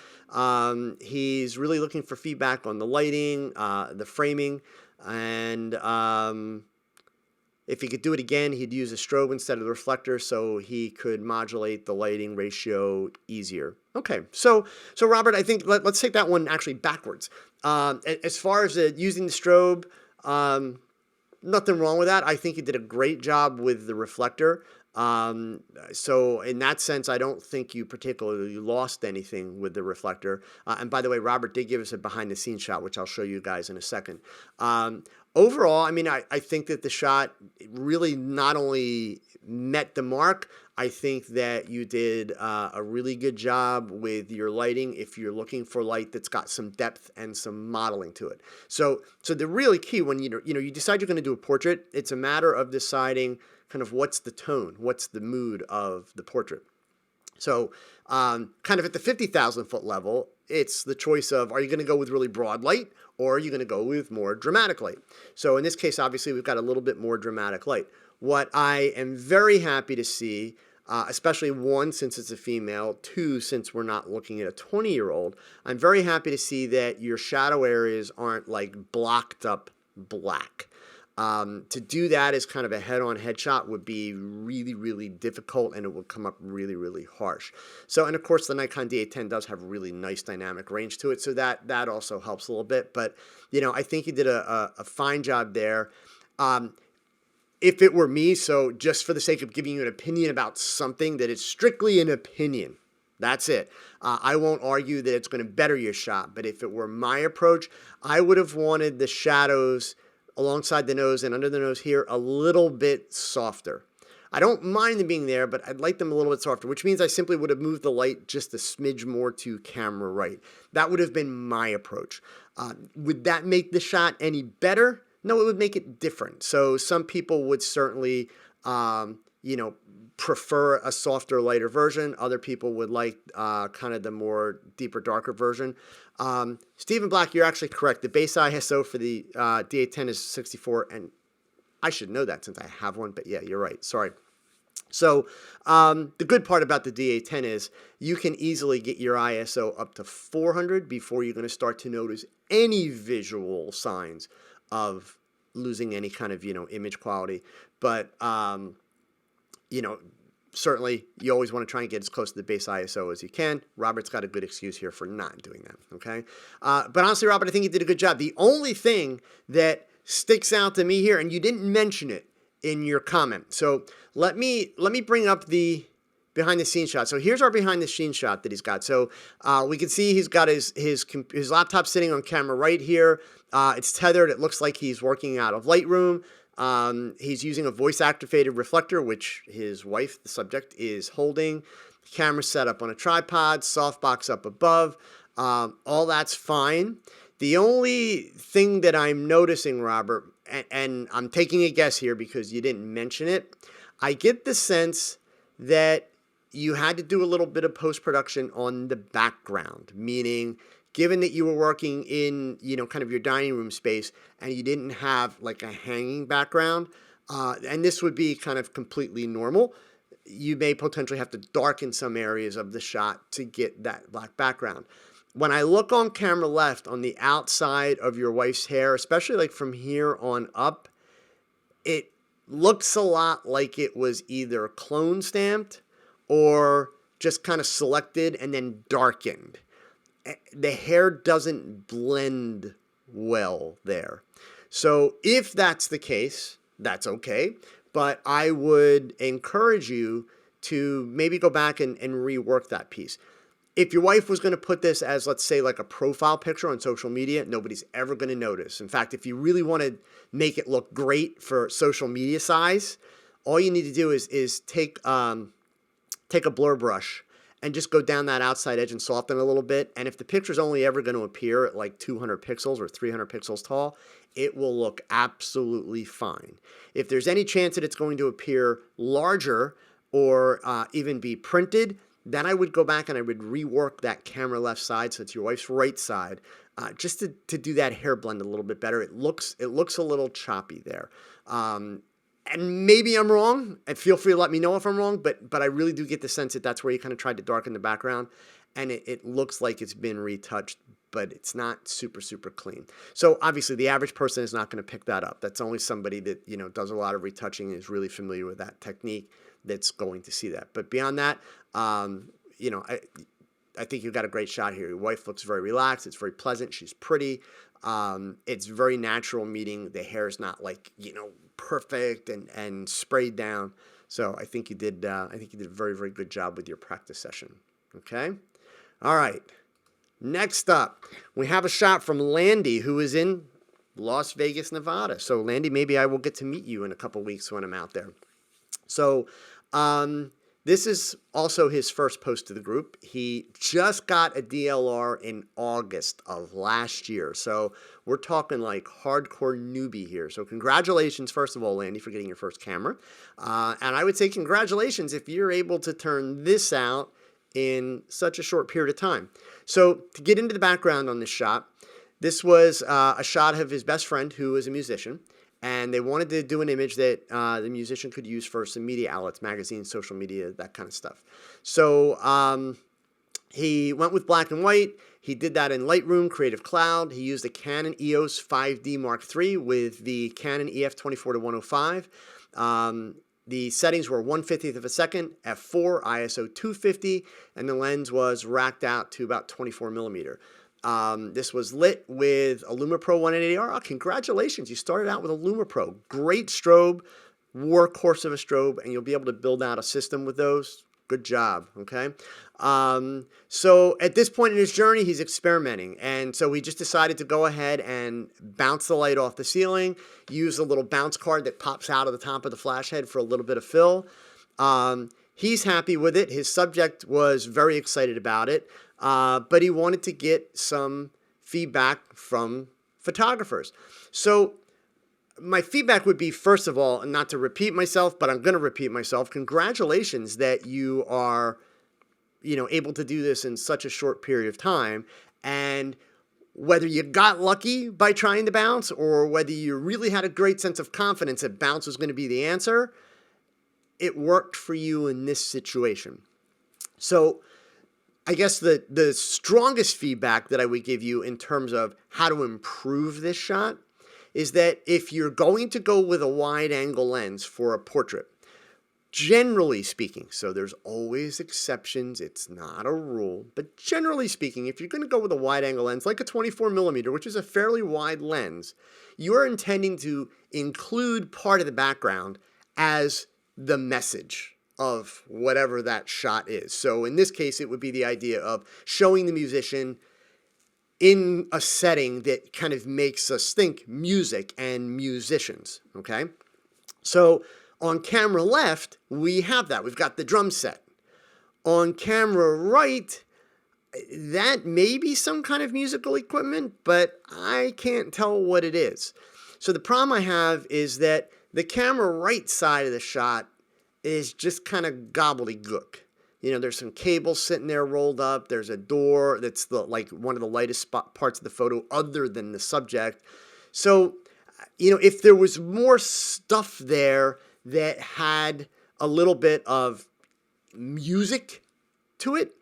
He's really looking for feedback on the lighting, the framing, and if he could do it again, he'd use a strobe instead of the reflector so he could modulate the lighting ratio easier. Okay, so Robert, I think let's take that one actually backwards. As far as using the strobe, nothing wrong with that. I think he did a great job with the reflector. So in that sense, I don't think you particularly lost anything with the reflector. And by the way, Robert did give us a behind the scenes shot, which I'll show you guys in a second. Overall, I mean, I think that the shot really not only met the mark, I think that you did a really good job with your lighting if you're looking for light that's got some depth and some modeling to it. So the really key when you decide you're going to do a portrait, it's a matter of deciding kind of what's the tone, what's the mood of the portrait. So kind of at the 50,000 foot level, it's the choice of, are you going to go with really broad light or are you going to go with more dramatic light? So in this case, obviously, we've got a little bit more dramatic light. What I am very happy to see, especially one, since it's a female, two, since we're not looking at a 20-year-old, I'm very happy to see that your shadow areas aren't like blocked up black. To do that as kind of a head-on headshot would be really, really difficult, and it would come up really, really harsh. So, and of course, the Nikon D810 does have really nice dynamic range to it, so that also helps a little bit. But, I think you did a fine job there. If it were me, so just for the sake of giving you an opinion about something that is strictly an opinion, that's it. I won't argue that it's going to better your shot, but if it were my approach, I would have wanted the shadows alongside the nose and under the nose here a little bit softer. I don't mind them being there, but I'd like them a little bit softer, which means I simply would have moved the light just a smidge more to camera right. That would have been my approach. Would that make the shot any better? No, it would make it different. So some people would certainly, prefer a softer, lighter version. Other people would like kind of the more deeper, darker version. Stephen Black, you're actually correct. The base ISO for the D810 is 64, and I should know that since I have one, but yeah, you're right. Sorry. So the good part about the D810 is you can easily get your ISO up to 400 before you're going to start to notice any visual signs of losing any kind of, image quality. But, certainly you always want to try and get as close to the base ISO as you can. Robert's got a good excuse here for not doing that, okay? But honestly, Robert, I think you did a good job. The only thing that sticks out to me here, and you didn't mention it in your comment. So let me bring up the behind the scenes shot. So here's our behind the scenes shot that he's got. So we can see he's got his laptop sitting on camera right here. It's tethered. It looks like he's working out of Lightroom. He's using a voice-activated reflector, which his wife, the subject, is holding. The camera's set up on a tripod, softbox up above. All that's fine. The only thing that I'm noticing, Robert, and I'm taking a guess here because you didn't mention it, I get the sense that you had to do a little bit of post-production on the background, meaning given that you were working in, kind of your dining room space and you didn't have like a hanging background, and this would be kind of completely normal, you may potentially have to darken some areas of the shot to get that black background. When I look on camera left on the outside of your wife's hair, especially like from here on up, it looks a lot like it was either clone stamped or just kind of selected and then darkened. The hair doesn't blend well there. So if that's the case, that's okay. But I would encourage you to maybe go back and rework that piece. If your wife was going to put this as, let's say, like a profile picture on social media, nobody's ever going to notice. In fact, if you really want to make it look great for social media size, all you need to do is take a blur brush and just go down that outside edge and soften it a little bit. And if the picture's only ever going to appear at like 200 pixels or 300 pixels tall, it will look absolutely fine. If there's any chance that it's going to appear larger or even be printed, then I would go back and I would rework that camera left side, so it's your wife's right side, just to do that hair blend a little bit better. It looks a little choppy there. And maybe I'm wrong, and feel free to let me know if I'm wrong, but I really do get the sense that that's where you kind of tried to darken the background, and it looks like it's been retouched, but it's not super, super clean. So obviously the average person is not going to pick that up. That's only somebody that, does a lot of retouching and is really familiar with that technique that's going to see that. But beyond that, I think you've got a great shot here. Your wife looks very relaxed. It's very pleasant. She's pretty. It's very natural, meaning the hair is not like, perfect and sprayed down. So I think you did a very, very good job with your practice session. Okay. All right. Next up, we have a shot from Landy, who is in Las Vegas, Nevada. So Landy, maybe I will get to meet you in a couple weeks when I'm out there. So this is also his first post to the group. He just got a DLR in August of last year. So we're talking like hardcore newbie here. So congratulations, first of all, Landy, for getting your first camera. And I would say congratulations if you're able to turn this out in such a short period of time. So to get into the background on this shot, this was a shot of his best friend who is a musician. And they wanted to do an image that the musician could use for some media outlets, magazines, social media, that kind of stuff. So he went with black and white. He did that in Lightroom, Creative Cloud. He used a Canon EOS 5D Mark III with the Canon EF 24-105. The settings were 1/50th of a second, f4, ISO 250, and the lens was racked out to about 24 millimeter. This was lit with a LumaPro 180R. Oh, congratulations. You started out with a LumaPro. Great strobe, workhorse of a strobe, and you'll be able to build out a system with those. Good job, okay? So at this point in his journey, he's experimenting. And so he just decided to go ahead and bounce the light off the ceiling, use a little bounce card that pops out of the top of the flash head for a little bit of fill. He's happy with it. His subject was very excited about it. But he wanted to get some feedback from photographers. So my feedback would be, first of all, and not to repeat myself, but I'm going to repeat myself, congratulations that you are, able to do this in such a short period of time. And whether you got lucky by trying to bounce or whether you really had a great sense of confidence that bounce was going to be the answer, it worked for you in this situation. So I guess the strongest feedback that I would give you in terms of how to improve this shot is that if you're going to go with a wide angle lens for a portrait, generally speaking, so there's always exceptions, it's not a rule, but generally speaking, if you're going to go with a wide angle lens like a 24 millimeter, which is a fairly wide lens, you're intending to include part of the background as the message of whatever that shot is. So in this case, it would be the idea of showing the musician in a setting that kind of makes us think music and musicians, okay? So on camera left, we have that. We've got the drum set. On camera right, that may be some kind of musical equipment, but I can't tell what it is. So the problem I have is that the camera right side of the shot is just kind of gobbledygook. There's some cables sitting there rolled up. There's a door that's like one of the lightest parts of the photo other than the subject. So, if there was more stuff there that had a little bit of music to it,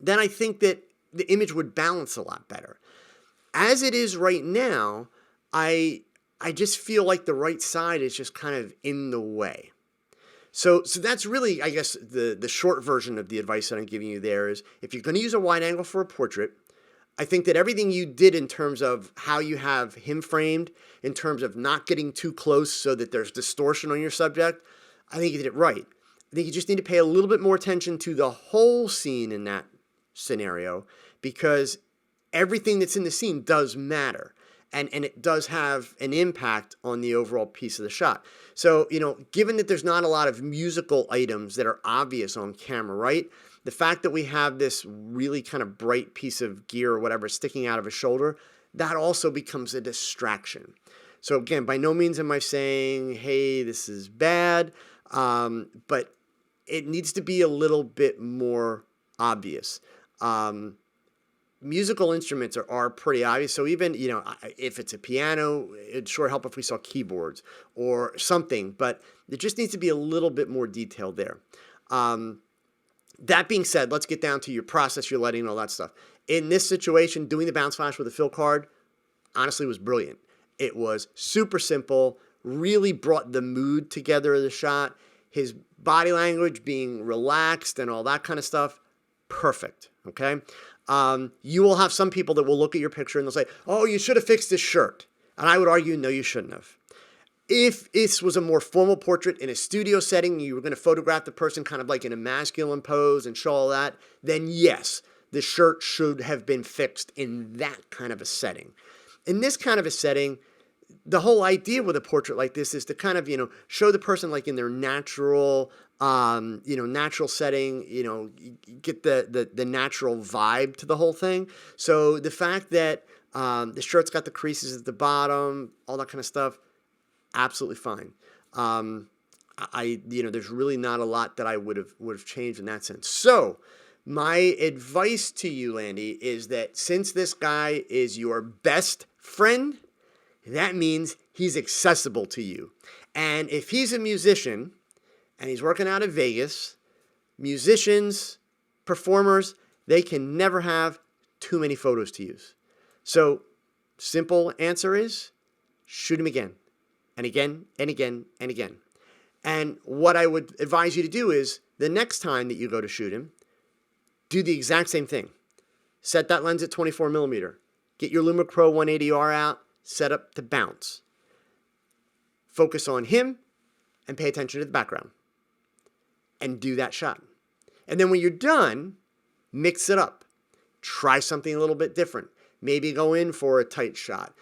then I think that the image would balance a lot better. As it is right now, I just feel like the right side is just kind of in the way. So that's really, I guess, the short version of the advice that I'm giving you there is if you're going to use a wide angle for a portrait, I think that everything you did in terms of how you have him framed, in terms of not getting too close so that there's distortion on your subject, I think you did it right. I think you just need to pay a little bit more attention to the whole scene in that scenario because everything that's in the scene does matter. And it does have an impact on the overall piece of the shot. So, given that there's not a lot of musical items that are obvious on camera, right? The fact that we have this really kind of bright piece of gear or whatever sticking out of his shoulder, that also becomes a distraction. So again, by no means am I saying, hey, this is bad, but it needs to be a little bit more obvious. Musical instruments are pretty obvious. So even, if it's a piano, it'd sure help if we saw keyboards or something, but it just needs to be a little bit more detailed there. That being said, let's get down to your process, your lighting, and all that stuff. In this situation, doing the bounce flash with a fill card, honestly, was brilliant. It was super simple, really brought the mood together of the shot. His body language being relaxed and all that kind of stuff, perfect, okay? You will have some people that will look at your picture and they'll say, oh, you should have fixed his shirt. And I would argue, no, you shouldn't have. If this was a more formal portrait in a studio setting, you were going to photograph the person kind of like in a masculine pose and show all that, then yes, the shirt should have been fixed in that kind of a setting. In this kind of a setting, the whole idea with a portrait like this is to kind of, show the person like in their natural, natural setting, get the natural vibe to the whole thing. So the fact that the shirt's got the creases at the bottom, all that kind of stuff, absolutely fine. There's really not a lot that I would have changed in that sense. So my advice to you, Landy, is that since this guy is your best friend, that means he's accessible to you. And if he's a musician and he's working out of Vegas, musicians, performers, they can never have too many photos to use. So simple answer is shoot him again and again and again and again. And what I would advise you to do is the next time that you go to shoot him, do the exact same thing. Set that lens at 24 millimeter. Get your Lumix Pro 180R out, set up to bounce. Focus on him and pay attention to the background. And do that shot. And then when you're done, mix it up. Try something a little bit different. Maybe go in for a tight shot.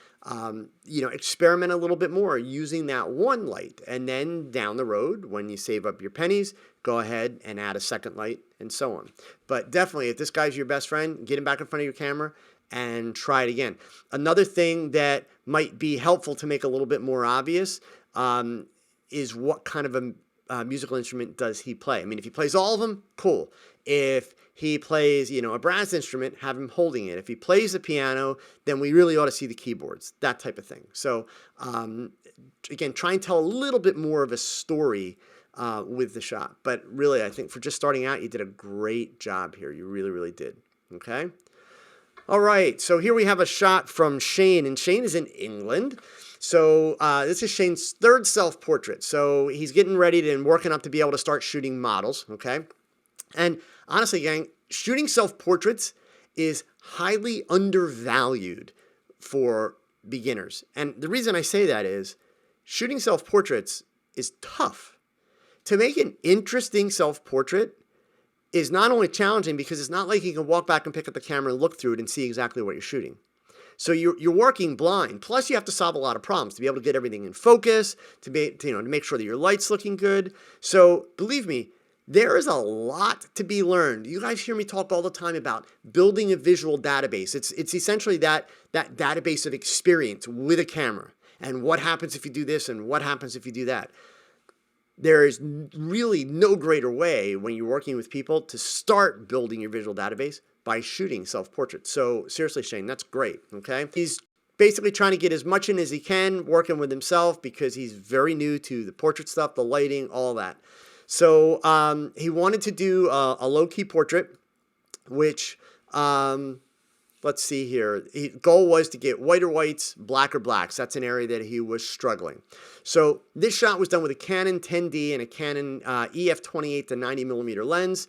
Experiment a little bit more using that one light. And then down the road, when you save up your pennies, go ahead and add a second light and so on. But definitely, if this guy's your best friend, get him back in front of your camera and try it again. Another thing that might be helpful to make a little bit more obvious is what kind of a musical instrument does he play? I mean, if he plays all of them, cool. If he plays, a brass instrument, have him holding it. If he plays the piano, then we really ought to see the keyboards, that type of thing. So, again, try and tell a little bit more of a story with the shot. But really, I think for just starting out, you did a great job here. You really, really did. Okay? All right, so here we have a shot from Shane, and Shane is in England. So this is Shane's third self-portrait. So he's getting ready and working up to be able to start shooting models, okay? And honestly, gang, shooting self-portraits is highly undervalued for beginners. And the reason I say that is shooting self-portraits is tough. To make an interesting self-portrait is not only challenging because it's not like you can walk back and pick up the camera and look through it and see exactly what you're shooting. So you're working blind. Plus, you have to solve a lot of problems to be able to get everything in focus, to make sure that your light's looking good. So believe me, there is a lot to be learned. You guys hear me talk all the time about building a visual database. It's essentially that database of experience with a camera and what happens if you do this and what happens if you do that. There is really no greater way when you're working with people to start building your visual database by shooting self-portraits. So seriously, Shane, that's great, okay? He's basically trying to get as much in as he can, working with himself because he's very new to the portrait stuff, the lighting, all that. So he wanted to do a low-key portrait, which, let's see here. Goal was to get whiter whites, blacker blacks. That's an area that he was struggling. So this shot was done with a Canon 10D and a Canon EF28 to 90 millimeter lens.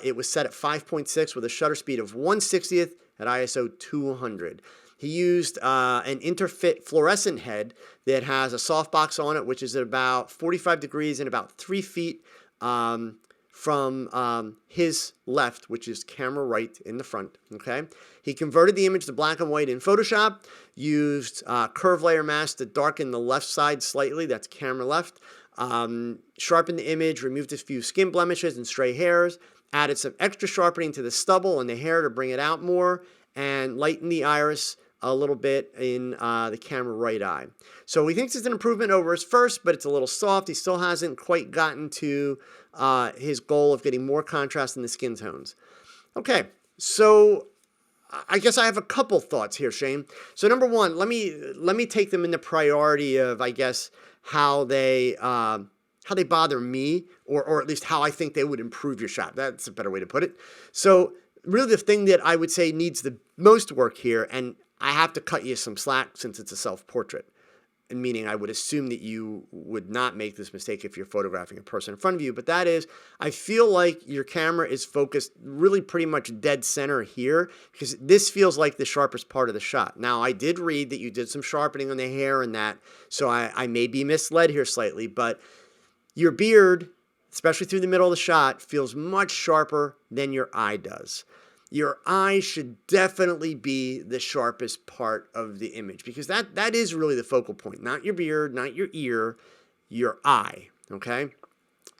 It was set at 5.6 with a shutter speed of 1/60th at ISO 200. He used an Interfit fluorescent head that has a softbox on it, which is at about 45 degrees and about 3 feet from his left, which is camera right in the front, okay? He converted the image to black and white in Photoshop, used curve layer mask to darken the left side slightly, that's camera left, sharpened the image, removed a few skin blemishes and stray hairs, added some extra sharpening to the stubble and the hair to bring it out more, and lightened the iris a little bit in the camera right eye. So he thinks it's an improvement over his first, but it's a little soft. He still hasn't quite gotten to his goal of getting more contrast in the skin tones. Okay, so I guess I have a couple thoughts here, Shane. So number one, let me take them in the priority of, I guess, how they bother me, or at least how I think they would improve your shot. That's a better way to put it. So really the thing that I would say needs the most work here, and I have to cut you some slack since it's a self-portrait, and meaning I would assume that you would not make this mistake if you're photographing a person in front of you, but that is, I feel like your camera is focused really pretty much dead center here, because this feels like the sharpest part of the shot. Now, I did read that you did some sharpening on the hair and that, so I may be misled here slightly, but your beard, especially through the middle of the shot, feels much sharper than your eye does. Your eye should definitely be the sharpest part of the image, because that is really the focal point. Not your beard, not your ear, your eye, okay?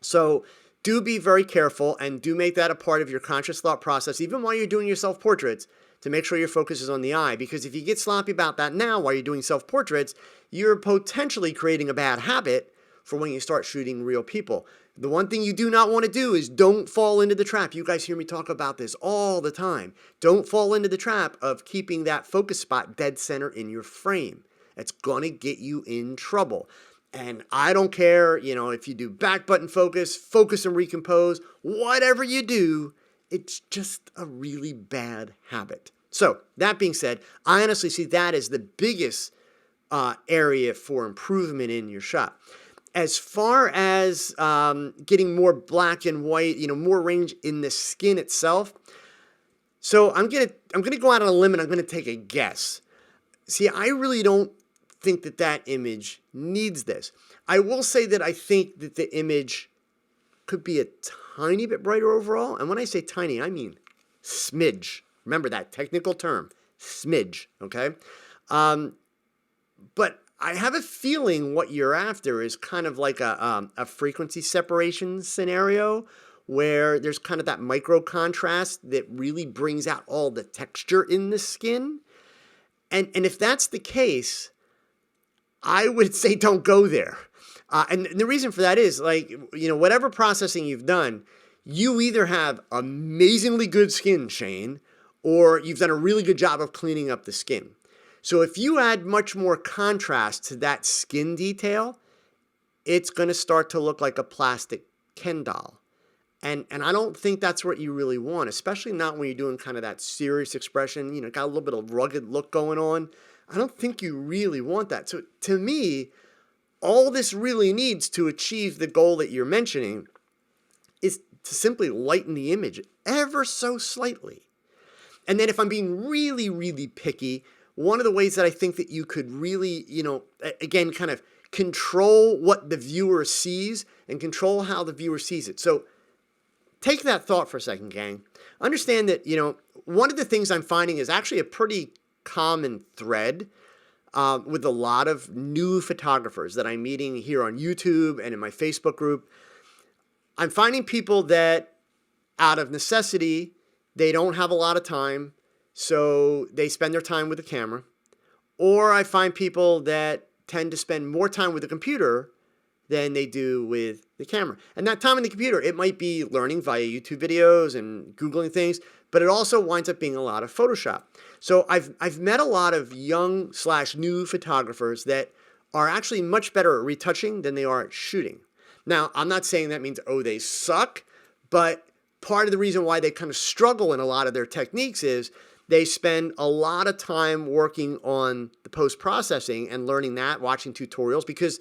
So do be very careful and do make that a part of your conscious thought process, even while you're doing your self-portraits, to make sure your focus is on the eye. Because if you get sloppy about that now while you're doing self-portraits, you're potentially creating a bad habit for when you start shooting real people. The one thing you do not want to do is don't fall into the trap. You guys hear me talk about this all the time. Don't fall into the trap of keeping that focus spot dead center in your frame. It's going to get you in trouble. And I don't care, if you do back button focus, focus and recompose, whatever you do, it's just a really bad habit. So that being said, I honestly see that as the biggest area for improvement in your shot. As far as getting more black and white, more range in the skin itself. So I'm gonna go out on a limb and I'm gonna take a guess. See, I really don't think that image needs this. I will say that I think that the image could be a tiny bit brighter overall. And when I say tiny, I mean smidge. Remember that technical term, smidge, okay? But I have a feeling what you're after is kind of like a frequency separation scenario where there's kind of that micro contrast that really brings out all the texture in the skin. And if that's the case, I would say don't go there. And the reason for that is, whatever processing you've done, you either have amazingly good skin, Shane, or you've done a really good job of cleaning up the skin. So if you add much more contrast to that skin detail, it's going to start to look like a plastic Ken doll. And I don't think that's what you really want, especially not when you're doing kind of that serious expression, got a little bit of rugged look going on. I don't think you really want that. So to me, all this really needs to achieve the goal that you're mentioning is to simply lighten the image ever so slightly. And then if I'm being really, really picky, one of the ways that I think that you could really, again, kind of control what the viewer sees and control how the viewer sees it. So take that thought for a second, gang. Understand that, one of the things I'm finding is actually a pretty common thread with a lot of new photographers that I'm meeting here on YouTube and in my Facebook group. I'm finding people that out of necessity, they don't have a lot of time, so they spend their time with the camera. Or I find people that tend to spend more time with the computer than they do with the camera. And that time in the computer, it might be learning via YouTube videos and Googling things, but it also winds up being a lot of Photoshop. So I've met a lot of young/new photographers that are actually much better at retouching than they are at shooting. Now, I'm not saying that means, they suck, but part of the reason why they kind of struggle in a lot of their techniques is they spend a lot of time working on the post-processing and learning that, watching tutorials, because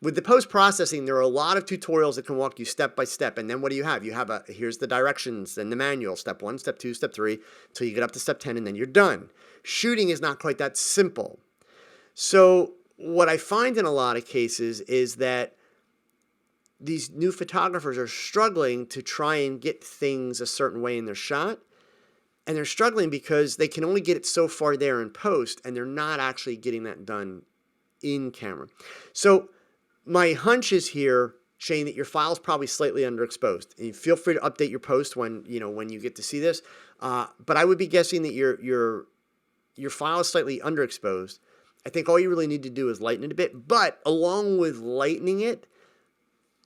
with the post-processing, there are a lot of tutorials that can walk you step by step. And then what do you have? You have here's the directions and the manual, step 1, step 2, step 3, until you get up to step 10, and then you're done. Shooting is not quite that simple. So what I find in a lot of cases is that these new photographers are struggling to try and get things a certain way in their shot. And they're struggling because they can only get it so far there in post, and they're not actually getting that done in camera. So my hunch is here, Shane, that your file's probably slightly underexposed. And feel free to update your post when you get to see this. But I would be guessing that your your file is slightly underexposed, I think all you really need to do is lighten it a bit. But along with lightening it,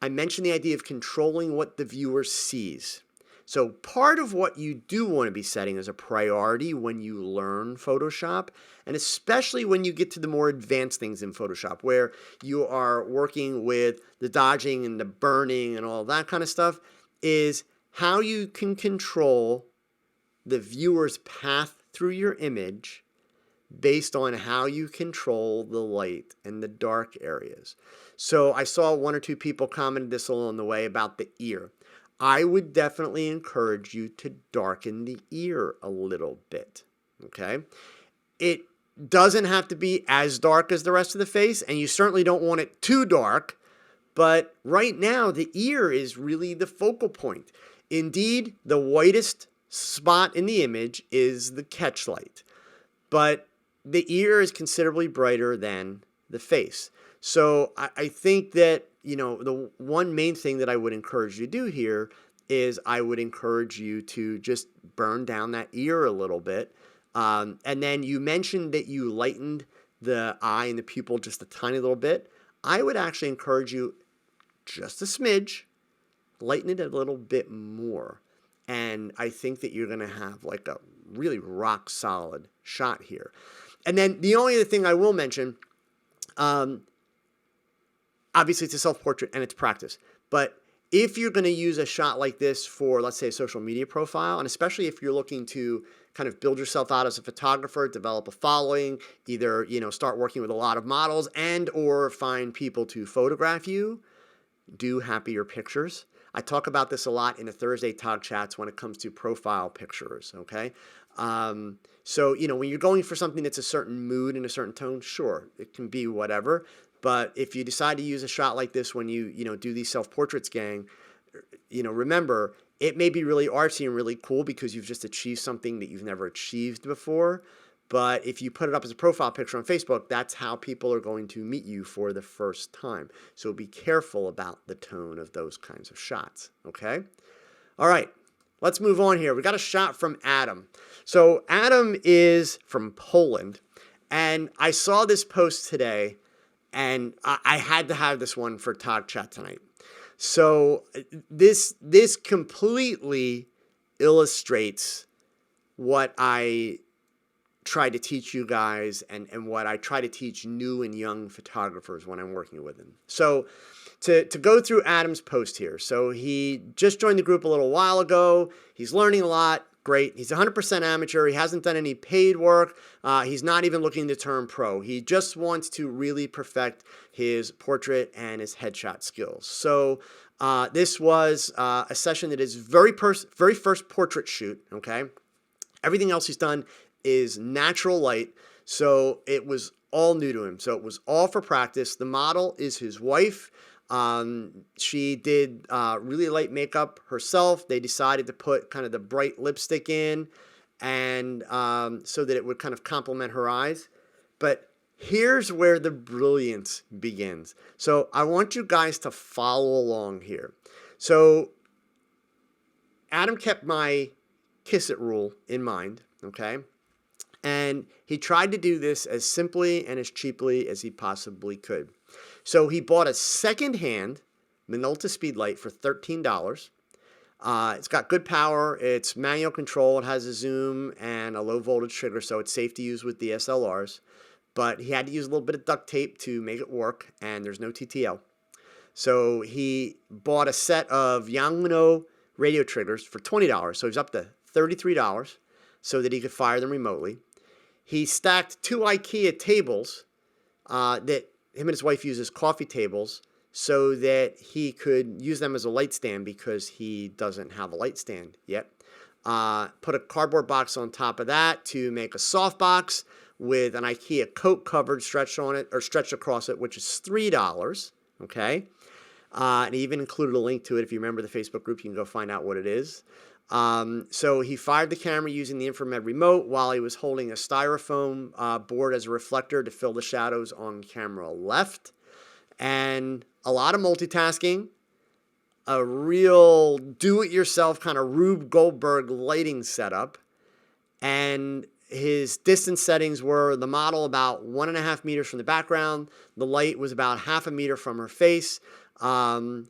I mentioned the idea of controlling what the viewer sees. So part of what you do want to be setting as a priority when you learn Photoshop, and especially when you get to the more advanced things in Photoshop, where you are working with the dodging and the burning and all that kind of stuff, is how you can control the viewer's path through your image based on how you control the light and the dark areas. So I saw one or two people commented this along the way about the ear. I would definitely encourage you to darken the ear a little bit, okay? It doesn't have to be as dark as the rest of the face, and you certainly don't want it too dark, but right now the ear is really the focal point. Indeed, the whitest spot in the image is the catch light, but the ear is considerably brighter than the face. So I think that, the one main thing that I would encourage you to do here is I would encourage you to just burn down that ear a little bit. And then you mentioned that you lightened the eye and the pupil just a tiny little bit. I would actually encourage you just a smidge, lighten it a little bit more. And I think that you're going to have like a really rock solid shot here. And then the only other thing I will mention, obviously it's a self-portrait and it's practice, but if you're going to use a shot like this for, let's say, a social media profile, and especially if you're looking to kind of build yourself out as a photographer, develop a following, either, start working with a lot of models and or find people to photograph you, do happier pictures. I talk about this a lot in the Thursday TogChats when it comes to profile pictures, okay? So, when you're going for something that's a certain mood and a certain tone, sure, it can be whatever. But if you decide to use a shot like this when you, do these self-portraits, gang, remember, it may be really artsy and really cool because you've just achieved something that you've never achieved before. But if you put it up as a profile picture on Facebook, that's how people are going to meet you for the first time. So be careful about the tone of those kinds of shots, okay? All right, let's move on here. We got a shot from Adam. So Adam is from Poland, and I saw this post today, and I had to have this one for TogChat tonight. So this completely illustrates what I try to teach you guys and what I try to teach new and young photographers when I'm working with them. So to go through Adam's post here. So he just joined the group a little while ago. He's learning a lot. Great. He's 100% amateur. He hasn't done any paid work. He's not even looking to turn pro. He just wants to really perfect his portrait and his headshot skills. So this was a session that is very first portrait shoot, okay? Everything else he's done is natural light, so it was all new to him. So it was all for practice. The model is his wife. She did really light makeup herself. They decided to put kind of the bright lipstick in, and so that it would kind of complement her eyes. But here's where the brilliance begins. So I want you guys to follow along here. So Adam kept my kiss it rule in mind, okay? And he tried to do this as simply and as cheaply as he possibly could. So he bought a second-hand Minolta Speedlight for $13. It's got good power. It's manual control. It has a zoom and a low-voltage trigger, so it's safe to use with the SLRs. But he had to use a little bit of duct tape to make it work, and there's no TTL. So he bought a set of Yamaha radio triggers for $20. So he's up to $33 so that he could fire them remotely. He stacked 2 IKEA tables that him and his wife use as coffee tables so that he could use them as a light stand because he doesn't have a light stand yet. Put a cardboard box on top of that to make a soft box with an IKEA coat cover stretched on it or stretched across it, which is $3. Okay. And he even included a link to it. If you remember the Facebook group, you can go find out what it is. So he fired the camera using the infrared remote while he was holding a styrofoam board as a reflector to fill the shadows on camera left. And a lot of multitasking, a real do-it-yourself kind of Rube Goldberg lighting setup. And his distance settings were the model about 1.5 meters from the background. The light was about 0.5 meter from her face.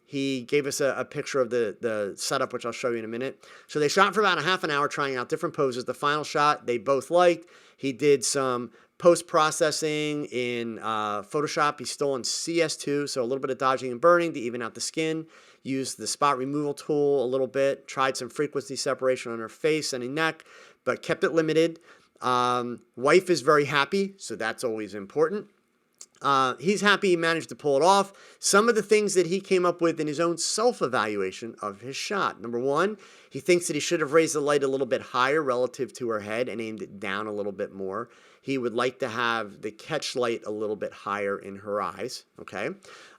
He gave us a picture of the setup, which I'll show you in a minute. So they shot for about a half an hour trying out different poses. The final shot they both liked. He did some post-processing in Photoshop. He's still on CS2, so a little bit of dodging and burning to even out the skin. Used the spot removal tool a little bit. Tried some frequency separation on her face and her neck, but kept it limited. Wife is very happy, so that's always important. He's happy he managed to pull it off. Some of the things that he came up with in his own self-evaluation of his shot. Number one, he thinks that he should have raised the light a little bit higher relative to her head and aimed it down a little bit more. He would like to have the catch light a little bit higher in her eyes. Okay.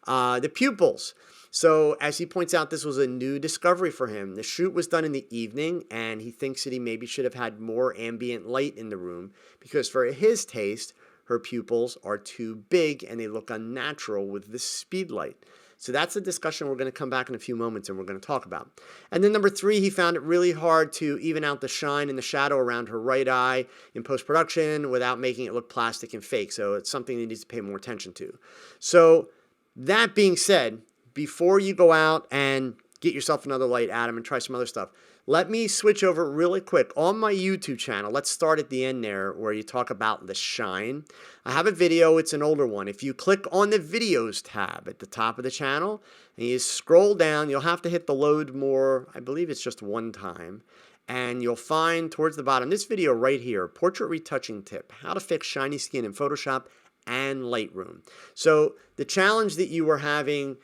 The pupils. So as he points out, this was a new discovery for him. The shoot was done in the evening, and he thinks that he maybe should have had more ambient light in the room because for his taste, her pupils are too big and they look unnatural with the speed light. So that's a discussion we're going to come back in a few moments and we're going to talk about. And then number three, he found it really hard to even out the shine and the shadow around her right eye in post-production without making it look plastic and fake. So it's something he needs to pay more attention to. So that being said, before you go out and get yourself another light, Adam, and try some other stuff, let me switch over really quick. On my YouTube channel, let's start at the end there where you talk about the shine. I have a video. It's an older one. If you click on the videos tab at the top of the channel and you scroll down, you'll have to hit the load more. I believe it's just one time. And you'll find towards the bottom this video right here, portrait retouching tip, how to fix shiny skin in Photoshop and Lightroom. So the challenge that you were having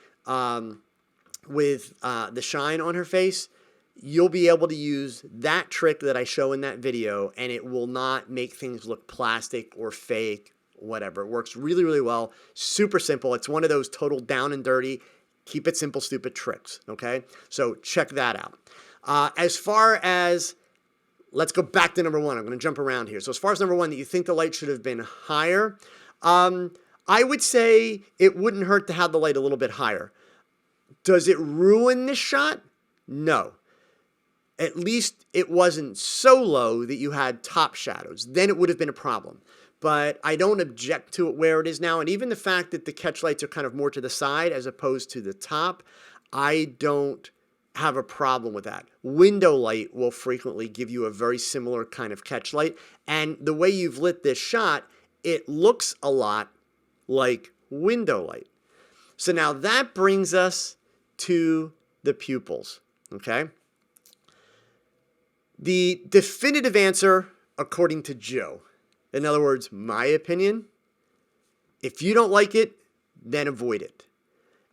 with the shine on her face, you'll be able to use that trick that I show in that video and it will not make things look plastic or fake, whatever. It works really, really well. Super simple. It's one of those total down and dirty, keep it simple, stupid tricks. Okay. So check that out. As far as, let's go back to number one. I'm going to jump around here. So as far as number one, that you think the light should have been higher, I would say it wouldn't hurt to have the light a little bit higher. Does it ruin this shot? No. At least it wasn't so low that you had top shadows. Then it would have been a problem. But I don't object to it where it is now. And even the fact that the catch lights are kind of more to the side as opposed to the top, I don't have a problem with that. Window light will frequently give you a very similar kind of catch light. And the way you've lit this shot, it looks a lot like window light. So now that brings us to the pupils, okay? The definitive answer, according to Joe, in other words, my opinion, if you don't like it, then avoid it.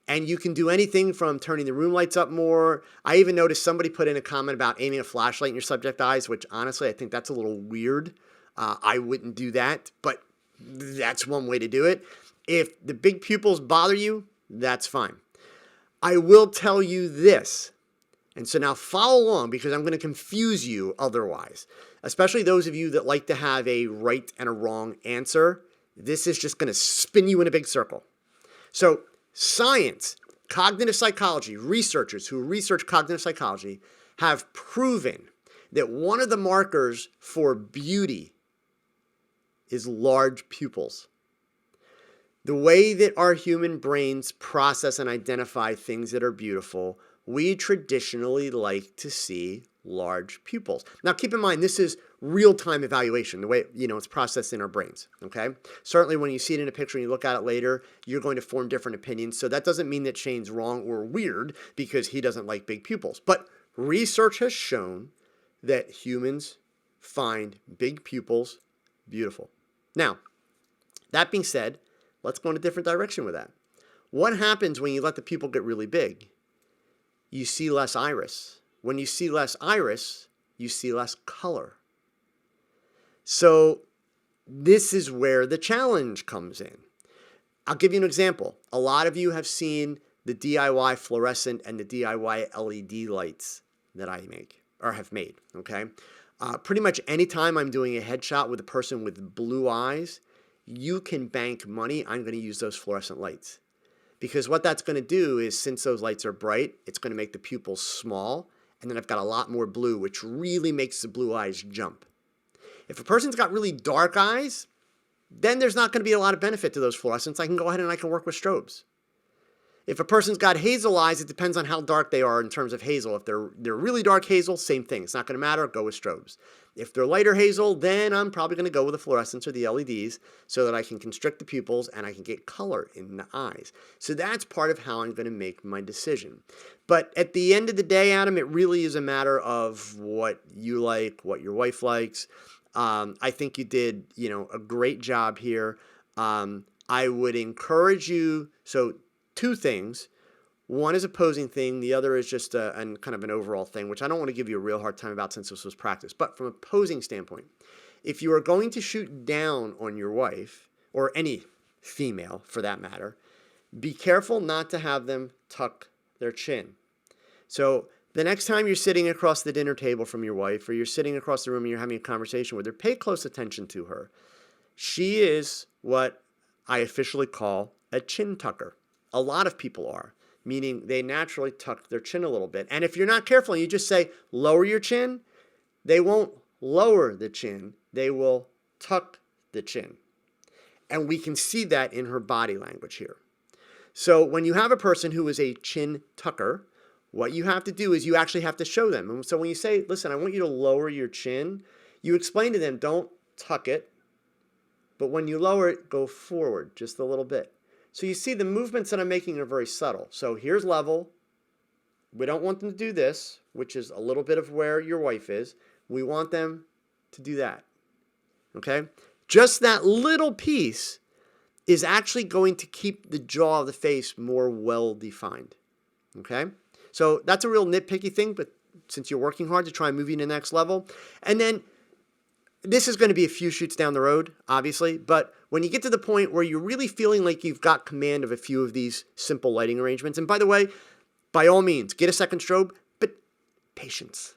And you can do anything from turning the room lights up more. I even noticed somebody put in a comment about aiming a flashlight in your subject eyes, which honestly, I think that's a little weird. I wouldn't do that, but that's one way to do it. If the big pupils bother you, that's fine. I will tell you this. And so now follow along because I'm going to confuse you otherwise, especially those of you that like to have a right and a wrong answer. This is just going to spin you in a big circle. So science, cognitive psychology, researchers who research cognitive psychology have proven that one of the markers for beauty is large pupils. The way that our human brains process and identify things that are beautiful, we traditionally like to see large pupils. Now, keep in mind, this is real-time evaluation, the way, it's processed in our brains, okay? Certainly, when you see it in a picture and you look at it later, you're going to form different opinions. So that doesn't mean that Shane's wrong or weird because he doesn't like big pupils. But research has shown that humans find big pupils beautiful. Now, that being said, let's go in a different direction with that. What happens when you let the pupil get really big? You see less iris. When you see less iris, you see less color. So this is where the challenge comes in. I'll give you an example. A lot of you have seen the DIY fluorescent and the DIY LED lights that I make or have made, okay? Pretty much anytime I'm doing a headshot with a person with blue eyes, you can bank money. I'm going to use those fluorescent lights. Because what that's going to do is, since those lights are bright, it's going to make the pupils small. And then I've got a lot more blue, which really makes the blue eyes jump. If a person's got really dark eyes, then there's not going to be a lot of benefit to those fluorescents. I can go ahead and I can work with strobes. If a person's got hazel eyes, it depends on how dark they are in terms of hazel. If they're really dark hazel, same thing. It's not going to matter. Go with strobes. If they're lighter hazel, then I'm probably going to go with the fluorescents or the LEDs so that I can constrict the pupils and I can get color in the eyes. So that's part of how I'm going to make my decision. But at the end of the day, Adam, it really is a matter of what you like, what your wife likes. I think you did, a great job here. I would encourage you. So 2 things. One is a posing thing. The other is just kind of an overall thing, which I don't want to give you a real hard time about since this was practice. But from a posing standpoint, if you are going to shoot down on your wife, or any female for that matter, be careful not to have them tuck their chin. So the next time you're sitting across the dinner table from your wife, or you're sitting across the room and you're having a conversation with her, pay close attention to her. She is what I officially call a chin tucker. A lot of people are, meaning they naturally tuck their chin a little bit. And if you're not careful and you just say, lower your chin, they won't lower the chin. They will tuck the chin. And we can see that in her body language here. So when you have a person who is a chin tucker, what you have to do is you actually have to show them. And so when you say, listen, I want you to lower your chin, you explain to them, don't tuck it, but when you lower it, go forward just a little bit. So you see the movements that I'm making are very subtle. So here's level. We don't want them to do this, which is a little bit of where your wife is. We want them to do that. Okay? Just that little piece is actually going to keep the jaw of the face more well-defined. Okay? So that's a real nitpicky thing, but since you're working hard to try and move you to the next level. And then this is going to be a few shoots down the road, obviously, but when you get to the point where you're really feeling like you've got command of a few of these simple lighting arrangements, and by the way, by all means, get a second strobe, but patience.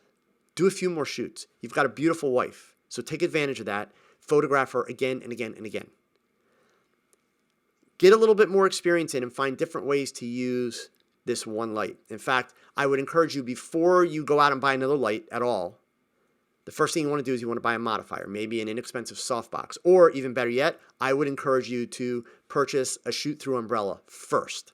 Do a few more shoots. You've got a beautiful wife, so take advantage of that. Photograph her again and again and again. Get a little bit more experience in and find different ways to use this one light. In fact, I would encourage you, before you go out and buy another light at all, the first thing you want to do is you want to buy a modifier, maybe an inexpensive softbox, or even better yet, I would encourage you to purchase a shoot-through umbrella first,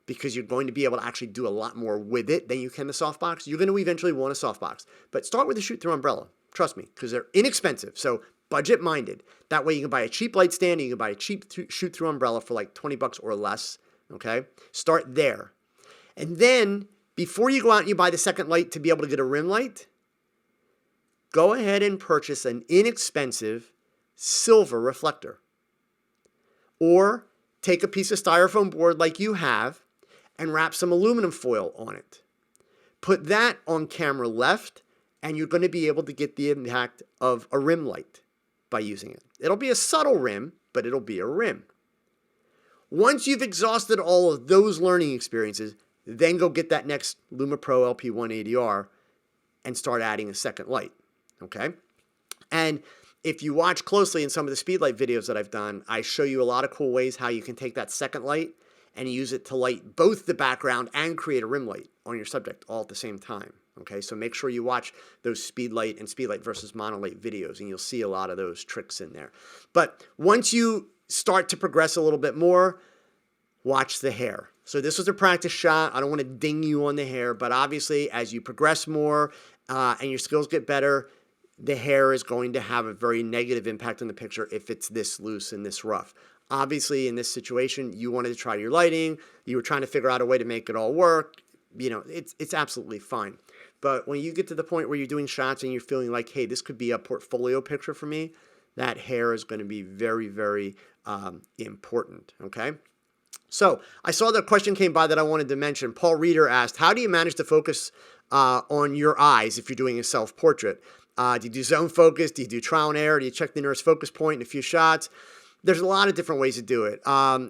because you're going to be able to actually do a lot more with it than you can the softbox. You're going to eventually want a softbox, but start with a shoot-through umbrella. Trust me, because they're inexpensive, so budget-minded. That way you can buy a cheap light stand and you can buy a cheap shoot-through umbrella for like $20 or less, okay? Start there. And then, before you go out and you buy the second light to be able to get a rim light, go ahead and purchase an inexpensive silver reflector. Or take a piece of styrofoam board like you have and wrap some aluminum foil on it. Put that on camera left, and you're going to be able to get the impact of a rim light by using it. It'll be a subtle rim, but it'll be a rim. Once you've exhausted all of those learning experiences, then go get that next LumaPro LP180R and start adding a second light. Okay? And if you watch closely in some of the speedlight videos that I've done, I show you a lot of cool ways how you can take that second light and use it to light both the background and create a rim light on your subject all at the same time. Okay, so make sure you watch those speedlight and speedlight versus monolight videos, and you'll see a lot of those tricks in there. But once you start to progress a little bit more, watch the hair. So this was a practice shot. I don't want to ding you on the hair, but obviously as you progress more and your skills get better, the hair is going to have a very negative impact on the picture if it's this loose and this rough. Obviously, in this situation, you wanted to try your lighting. You were trying to figure out a way to make it all work. You know, it's absolutely fine. But when you get to the point where you're doing shots and you're feeling like, hey, this could be a portfolio picture for me, that hair is going to be very, very important, okay? So I saw the question came by that I wanted to mention. Paul Reeder asked, how do you manage to focus on your eyes if you're doing a self-portrait? Do you do zone focus? Do you do trial and error? Do you check the nearest focus point in a few shots? There's a lot of different ways to do it.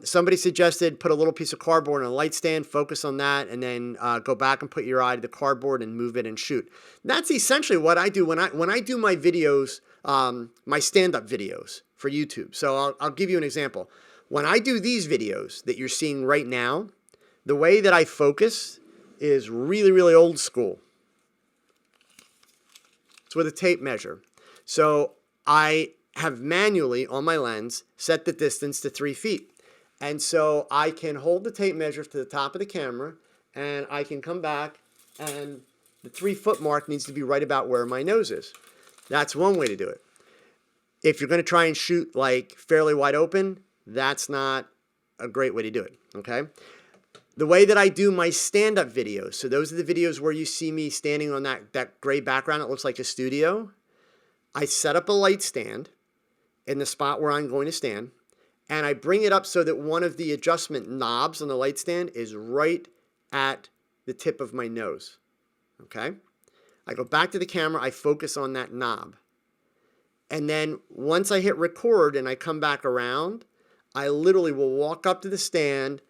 Somebody suggested put a little piece of cardboard on a light stand, focus on that, and then go back and put your eye to the cardboard and move it and shoot. That's essentially what I do when I do my videos, my stand-up videos for YouTube. So I'll give you an example. When I do these videos that you're seeing right now, the way that I focus is really, really old school. It's with a tape measure. So I have manually on my lens set the distance to 3 feet. And so I can hold the tape measure to the top of the camera, and I can come back, and the 3-foot mark needs to be right about where my nose is. That's one way to do it. If you're going to try and shoot like fairly wide open, that's not a great way to do it, okay? The way that I do my stand-up videos, so those are the videos where you see me standing on that gray background that looks like a studio. I set up a light stand in the spot where I'm going to stand, and I bring it up so that one of the adjustment knobs on the light stand is right at the tip of my nose, okay? I go back to the camera, I focus on that knob. And then once I hit record and I come back around, I literally will walk up to the stand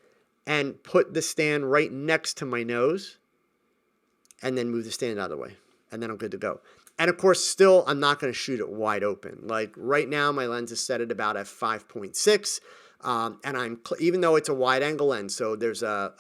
and put the stand right next to my nose and then move the stand out of the way. And then I'm good to go. And of course, still, I'm not going to shoot it wide open. Like right now, my lens is set at about f 5.6. And even though it's a wide angle lens, so there's a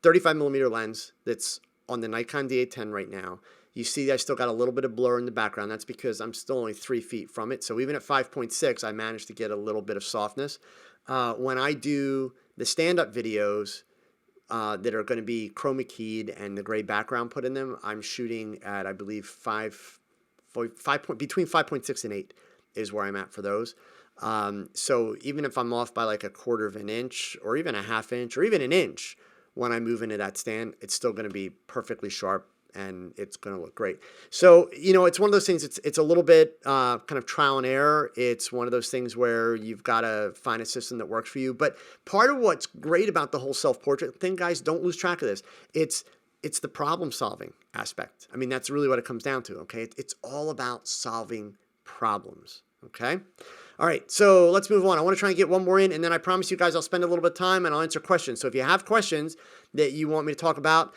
35 millimeter lens that's on the Nikon D810 right now. You see I still got a little bit of blur in the background. That's because I'm still only 3 feet from it. So even at 5.6, I managed to get a little bit of softness. When I do the stand-up videos that are going to be chroma keyed and the gray background put in them, I'm shooting at, I believe, between 5.6 and 8 is where I'm at for those. So even if I'm off by like a 1/4 of an inch or even a 1/2 inch or even an inch when I move into that stand, it's still going to be perfectly sharp and it's going to look great. So, it's one of those things, it's a little bit kind of trial and error. It's one of those things where you've got to find a system that works for you. But part of what's great about the whole self-portrait thing, guys, don't lose track of this. It's the problem-solving aspect. I mean, that's really what it comes down to, okay? It's all about solving problems, okay? All right, so let's move on. I want to try and get one more in, and then I promise you guys I'll spend a little bit of time and I'll answer questions. So if you have questions that you want me to talk about,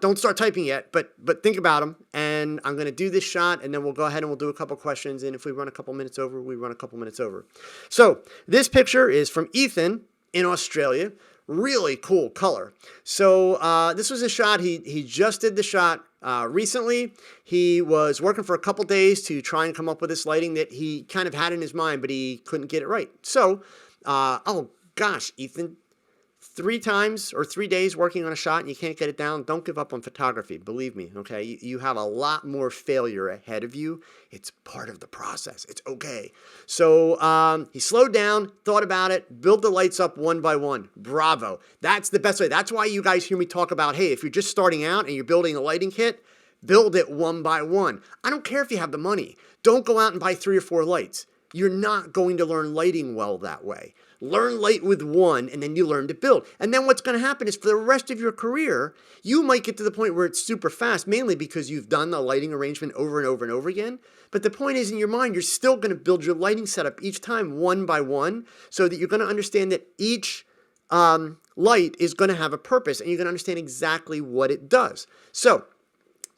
don't start typing yet, but think about them. And I'm going to do this shot, and then we'll go ahead and we'll do a couple questions. And if we run a couple minutes over, we run a couple minutes over. So this picture is from Ethan in Australia. Really cool color. So this was a shot. He just did the shot recently. He was working for a couple days to try and come up with this lighting that he kind of had in his mind, but he couldn't get it right. So, oh gosh, Ethan, 3 times or 3 days working on a shot and you can't get it down, don't give up on photography. Believe me, okay? You have a lot more failure ahead of you. It's part of the process. It's okay. So he slowed down, thought about it, built the lights up one by one. Bravo. That's the best way. That's why you guys hear me talk about, hey, if you're just starting out and you're building a lighting kit, build it one by one. I don't care if you have the money. Don't go out and buy 3 or 4 lights. You're not going to learn lighting well that way. Learn light with one, and then you learn to build. And then what's going to happen is for the rest of your career, you might get to the point where it's super fast, mainly because you've done the lighting arrangement over and over and over again. But the point is, in your mind, you're still going to build your lighting setup each time one by one so that you're going to understand that each light is going to have a purpose, and you're going to understand exactly what it does. So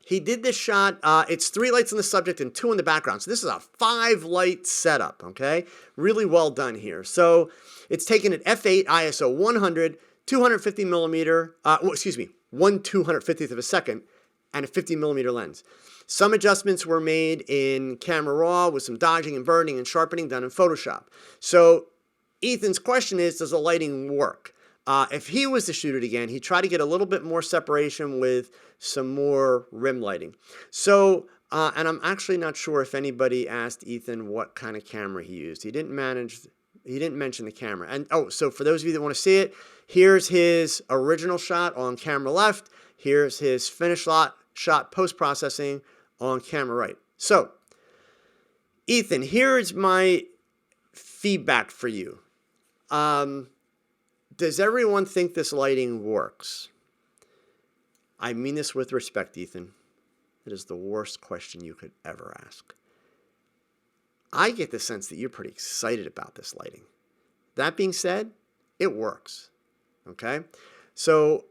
he did this shot. It's 3 lights on the subject and 2 in the background. So this is a 5-light setup, okay? Really well done here. So it's taken at f8, ISO 100, 250 millimeter, 1/250th of a second, and a 50 millimeter lens. Some adjustments were made in Camera Raw with some dodging and burning and sharpening done in Photoshop. So Ethan's question is, does the lighting work? If he was to shoot it again, he'd try to get a little bit more separation with some more rim lighting. So, and I'm actually not sure if anybody asked Ethan what kind of camera he used. He didn't mention the camera. And so for those of you that want to see it, here's his original shot on camera left. Here's his finished shot post-processing on camera right. So, Ethan, here's my feedback for you. Does everyone think this lighting works? I mean this with respect, Ethan. It is the worst question you could ever ask. I get the sense that you're pretty excited about this lighting. That being said, it works. Okay? So,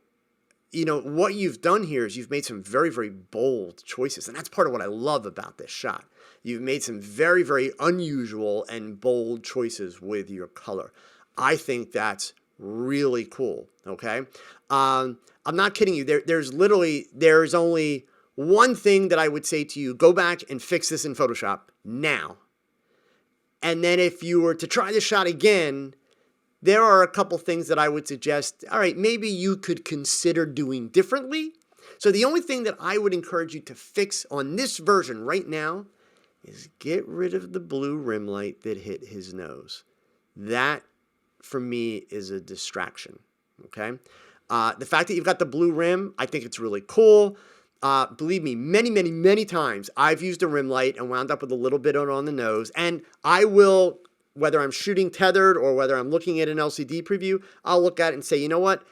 what you've done here is you've made some very, very bold choices. And that's part of what I love about this shot. You've made some very, very unusual and bold choices with your color. I think that's really cool, okay? I'm not kidding you. There's only one thing that I would say to you, go back and fix this in Photoshop now. And then if you were to try this shot again, there are a couple things that I would suggest, all right, maybe you could consider doing differently. So the only thing that I would encourage you to fix on this version right now is get rid of the blue rim light that hit his nose. That, for me, is a distraction, okay? The fact that you've got the blue rim, I think it's really cool. Believe me, many times I've used a rim light and wound up with a little bit on the nose. And I will, whether I'm shooting tethered or whether I'm looking at an LCD preview, I'll look at it and say, you know what?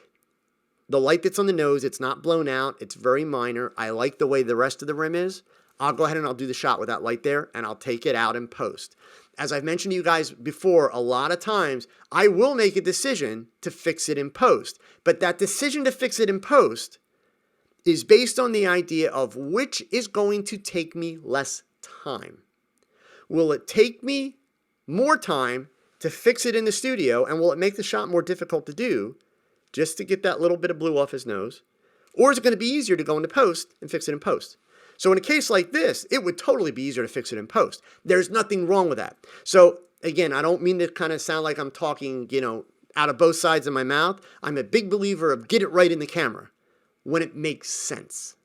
The light that's on the nose, it's not blown out. It's very minor. I like the way the rest of the rim is. I'll go ahead and I'll do the shot with that light there, and I'll take it out in post. As I've mentioned to you guys before, a lot of times I will make a decision to fix it in post. But that decision to fix it in post is based on the idea of which is going to take me less time. Will it take me more time to fix it in the studio, and will it make the shot more difficult to do just to get that little bit of blue off his nose? Or is it going to be easier to go into post and fix it in post? So in a case like this, it would totally be easier to fix it in post. There's nothing wrong with that. So again, I don't mean to kind of sound like I'm talking, out of both sides of my mouth. I'm a big believer of get it right in the camera when it makes sense.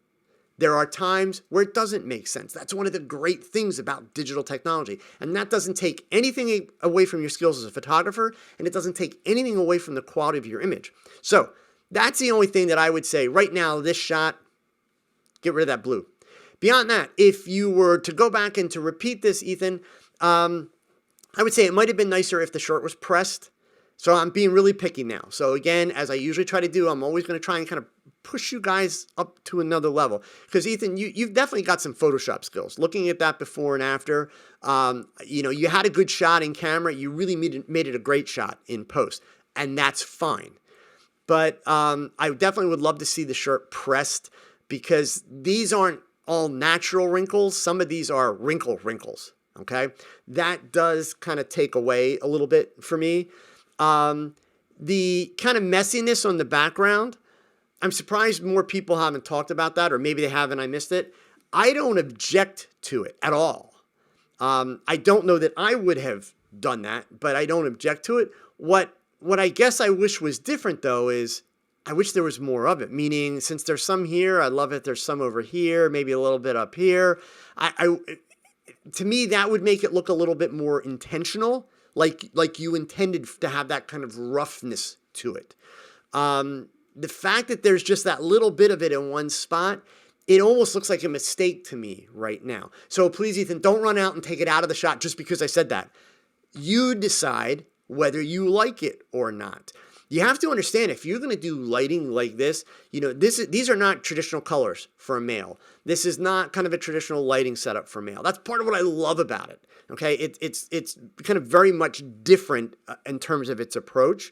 There are times where it doesn't make sense. That's one of the great things about digital technology. And that doesn't take anything away from your skills as a photographer, and it doesn't take anything away from the quality of your image. So that's the only thing that I would say right now, this shot, get rid of that blue. Beyond that, if you were to go back and to repeat this, Ethan, I would say it might have been nicer if the shirt was pressed. So I'm being really picky now. So again, as I usually try to do, I'm always going to try and kind of push you guys up to another level. Because Ethan, you've definitely got some Photoshop skills. Looking at that before and after, you had a good shot in camera. You really made it a great shot in post. And that's fine. But I definitely would love to see the shirt pressed, because these aren't all natural wrinkles. Some of these are wrinkles, okay? That does kind of take away a little bit for me. The kind of messiness on the background, I'm surprised more people haven't talked about that, or maybe they have and I missed it. I don't object to it at all. I don't know that I would have done that, but I don't object to it. What I guess I wish was different, though, is I wish there was more of it, meaning since there's some here, I'd love it there's some over here, maybe a little bit up here. To me, that would make it look a little bit more intentional, like you intended to have that kind of roughness to it. The fact that there's just that little bit of it in one spot, it almost looks like a mistake to me right now. So please, Ethan, don't run out and take it out of the shot just because I said that. You decide whether you like it or not. You have to understand, if you're going to do lighting like this, these are not traditional colors for a male. This is not kind of a traditional lighting setup for a male. That's part of what I love about it. Okay, it's kind of very much different in terms of its approach.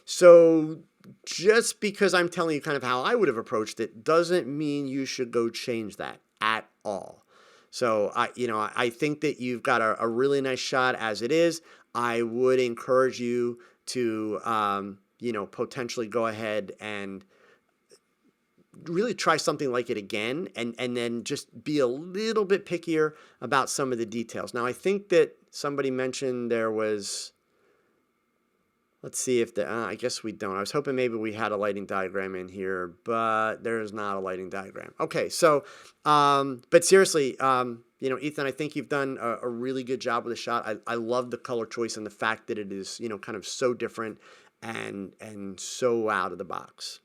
So just because I'm telling you kind of how I would have approached it doesn't mean you should go change that at all. So I think that you've got a really nice shot as it is. I would encourage you to potentially go ahead and really try something like it again, and then just be a little bit pickier about some of the details. Now, I think that somebody mentioned there was, let's see if I guess we don't. I was hoping maybe we had a lighting diagram in here, but there's not a lighting diagram. Okay, so, but seriously, Ethan, I think you've done a really good job with the shot. I love the color choice and the fact that it is, kind of so different and so out of the box.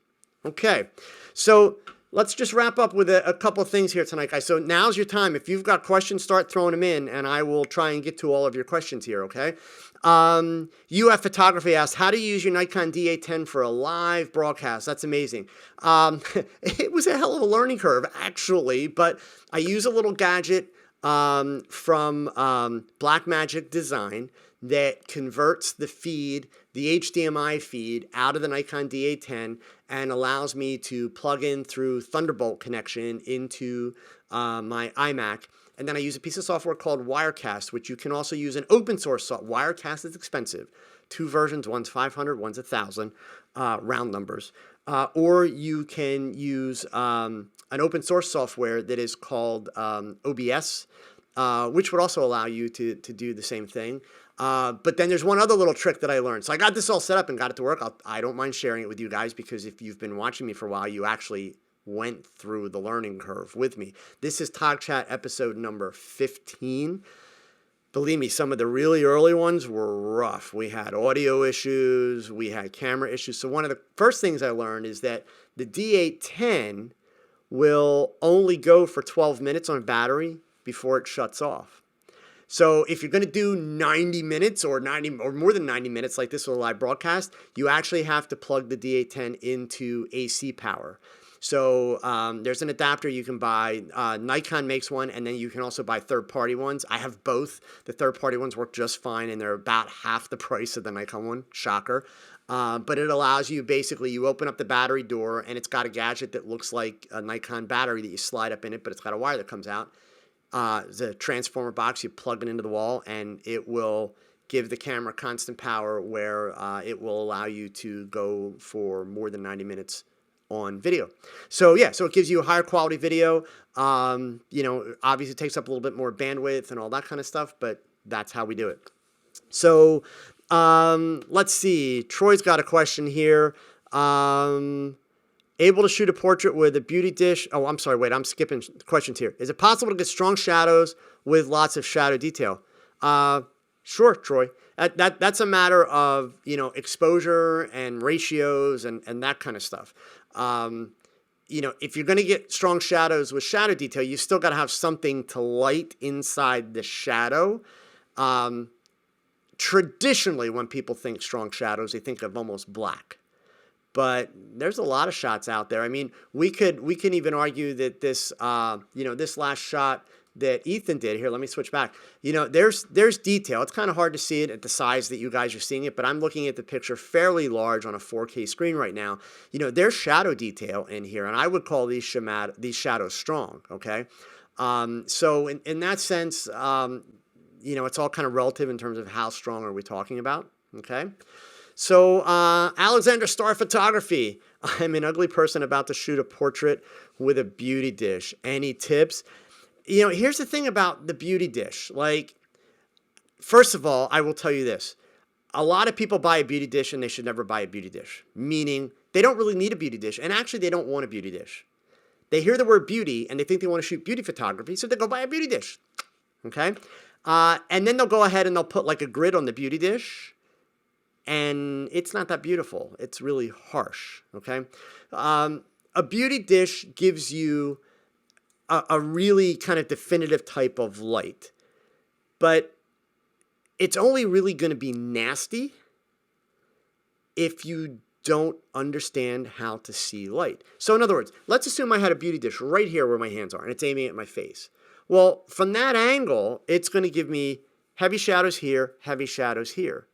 Okay, so let's just wrap up with a couple of things here tonight, guys. So now's your time. If you've got questions, start throwing them in, and I will try and get to all of your questions here, okay? UF Photography asked, how to use your Nikon D810 for a live broadcast. That's amazing. It was a hell of a learning curve, actually, but I use a little gadget from Blackmagic Design that converts the feed, the HDMI feed, out of the Nikon D810 and allows me to plug in through Thunderbolt connection into my iMac. And then I use a piece of software called Wirecast, which you can also use an open source software. Wirecast is expensive. 2 versions, one's 500, one's 1,000, round numbers. or you can use an open source software that is called OBS, which would also allow you to do the same thing. But then there's one other little trick that I learned. So I got this all set up and got it to work. I don't mind sharing it with you guys because if you've been watching me for a while, you actually went through the learning curve with me. This is TogChat episode number 15. Believe me, some of the really early ones were rough. We had audio issues, we had camera issues. So one of the first things I learned is that the D810 will only go for 12 minutes on battery before it shuts off. So if you're going to do 90 minutes or more than 90 minutes like this with a live broadcast, you actually have to plug the D810 into AC power. So there's an adapter you can buy. Nikon makes one, and then you can also buy third-party ones. I have both. The third-party ones work just fine, and they're about half the price of the Nikon one. Shocker. But it allows you, basically, you open up the battery door, and it's got a gadget that looks like a Nikon battery that you slide up in it, but it's got a wire that comes out. The transformer box, you plug it into the wall, and it will give the camera constant power where it will allow you to go for more than 90 minutes on video. So yeah, so it gives you a higher quality video. Obviously it takes up a little bit more bandwidth and all that kind of stuff, but that's how we do it. So let's see. Troy's got a question here. Able to shoot a portrait with a beauty dish. Oh, I'm sorry. Wait, I'm skipping questions here. Is it possible to get strong shadows with lots of shadow detail? Sure, Troy. That's a matter of, exposure and ratios and that kind of stuff. If you're going to get strong shadows with shadow detail, you still got to have something to light inside the shadow. Traditionally, when people think strong shadows, they think of almost black. But there's a lot of shots out there. I mean, we can even argue that this, this last shot that Ethan did here, let me switch back. There's detail. It's kind of hard to see it at the size that you guys are seeing it, but I'm looking at the picture fairly large on a 4K screen right now. There's shadow detail in here, and I would call these shadows strong, okay? So in that sense, it's all kind of relative in terms of how strong are we talking about, okay? So Alexander Star Photography. I'm an ugly person about to shoot a portrait with a beauty dish. Any tips? Here's the thing about the beauty dish. Like, first of all, I will tell you this. A lot of people buy a beauty dish and they should never buy a beauty dish, meaning they don't really need a beauty dish. And actually, they don't want a beauty dish. They hear the word beauty and they think they want to shoot beauty photography, so they go buy a beauty dish. Okay? And then they'll go ahead and they'll put like a grid on the beauty dish. And it's not that beautiful. It's really harsh. Okay? A beauty dish gives you a really kind of definitive type of light. But it's only really going to be nasty if you don't understand how to see light. So in other words, let's assume I had a beauty dish right here where my hands are, and it's aiming at my face. Well, from that angle, it's going to give me heavy shadows here, heavy shadows here.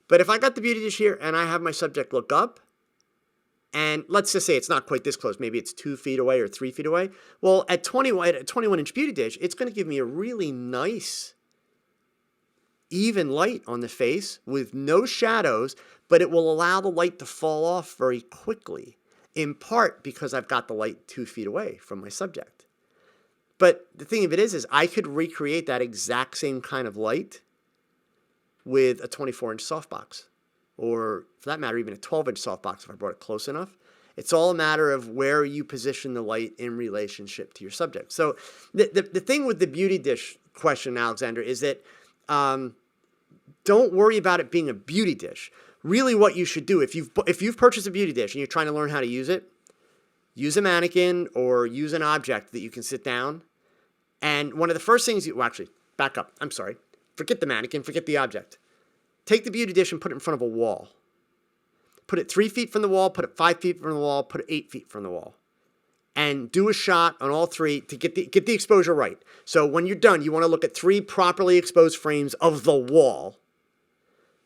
But if I got the beauty dish here and I have my subject look up, and let's just say it's not quite this close, maybe it's 2 feet away or 3 feet away. Well, at a 21-inch beauty dish, it's going to give me a really nice, even light on the face with no shadows, but it will allow the light to fall off very quickly, in part because I've got the light 2 feet away from my subject. But the thing of it is I could recreate that exact same kind of light with a 24-inch softbox. Or, for that matter, even a 12-inch softbox if I brought it close enough. It's all a matter of where you position the light in relationship to your subject. So the thing with the beauty dish question, Alexander, is that don't worry about it being a beauty dish. Really what you should do, if you've purchased a beauty dish and you're trying to learn how to use it, use a mannequin or use an object that you can sit down. And one of the first things actually, back up. I'm sorry. Forget the mannequin. Forget the object. Take the beauty dish and put it in front of a wall. Put it 3 feet from the wall, put it 5 feet from the wall, put it 8 feet from the wall. And do a shot on all three to get the exposure right. So when you're done, you want to look at 3 properly exposed frames of the wall.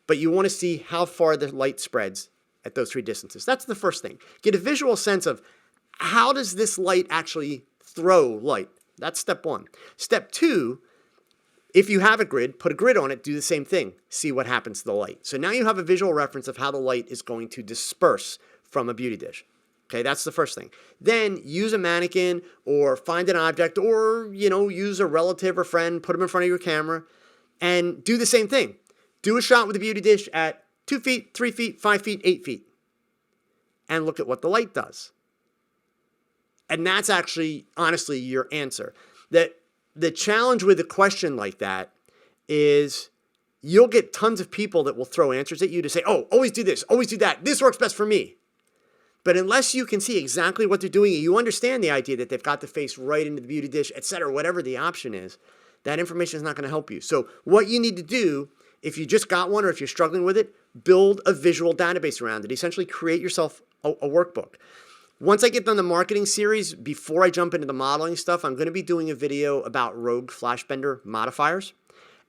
But you want to see how far the light spreads at those 3 distances. That's the first thing. Get a visual sense of how does this light actually throw light. That's step 1. Step 2, if you have a grid, put a grid on it, do the same thing. See what happens to the light. So now you have a visual reference of how the light is going to disperse from a beauty dish. Okay, that's the first thing. Then use a mannequin or find an object or, use a relative or friend, put them in front of your camera and do the same thing. Do a shot with a beauty dish at 2 feet, 3 feet, 5 feet, 8 feet. And look at what the light does. And that's actually, honestly, your answer. The challenge with a question like that is you'll get tons of people that will throw answers at you to say, oh, always do this, always do that. This works best for me. But unless you can see exactly what they're doing, you understand the idea that they've got the face right into the beauty dish, et cetera, whatever the option is, that information is not going to help you. So what you need to do, if you just got one or if you're struggling with it, build a visual database around it. Essentially create yourself a workbook. Once I get done the marketing series, before I jump into the modeling stuff, I'm going to be doing a video about Rogue Flashbender modifiers.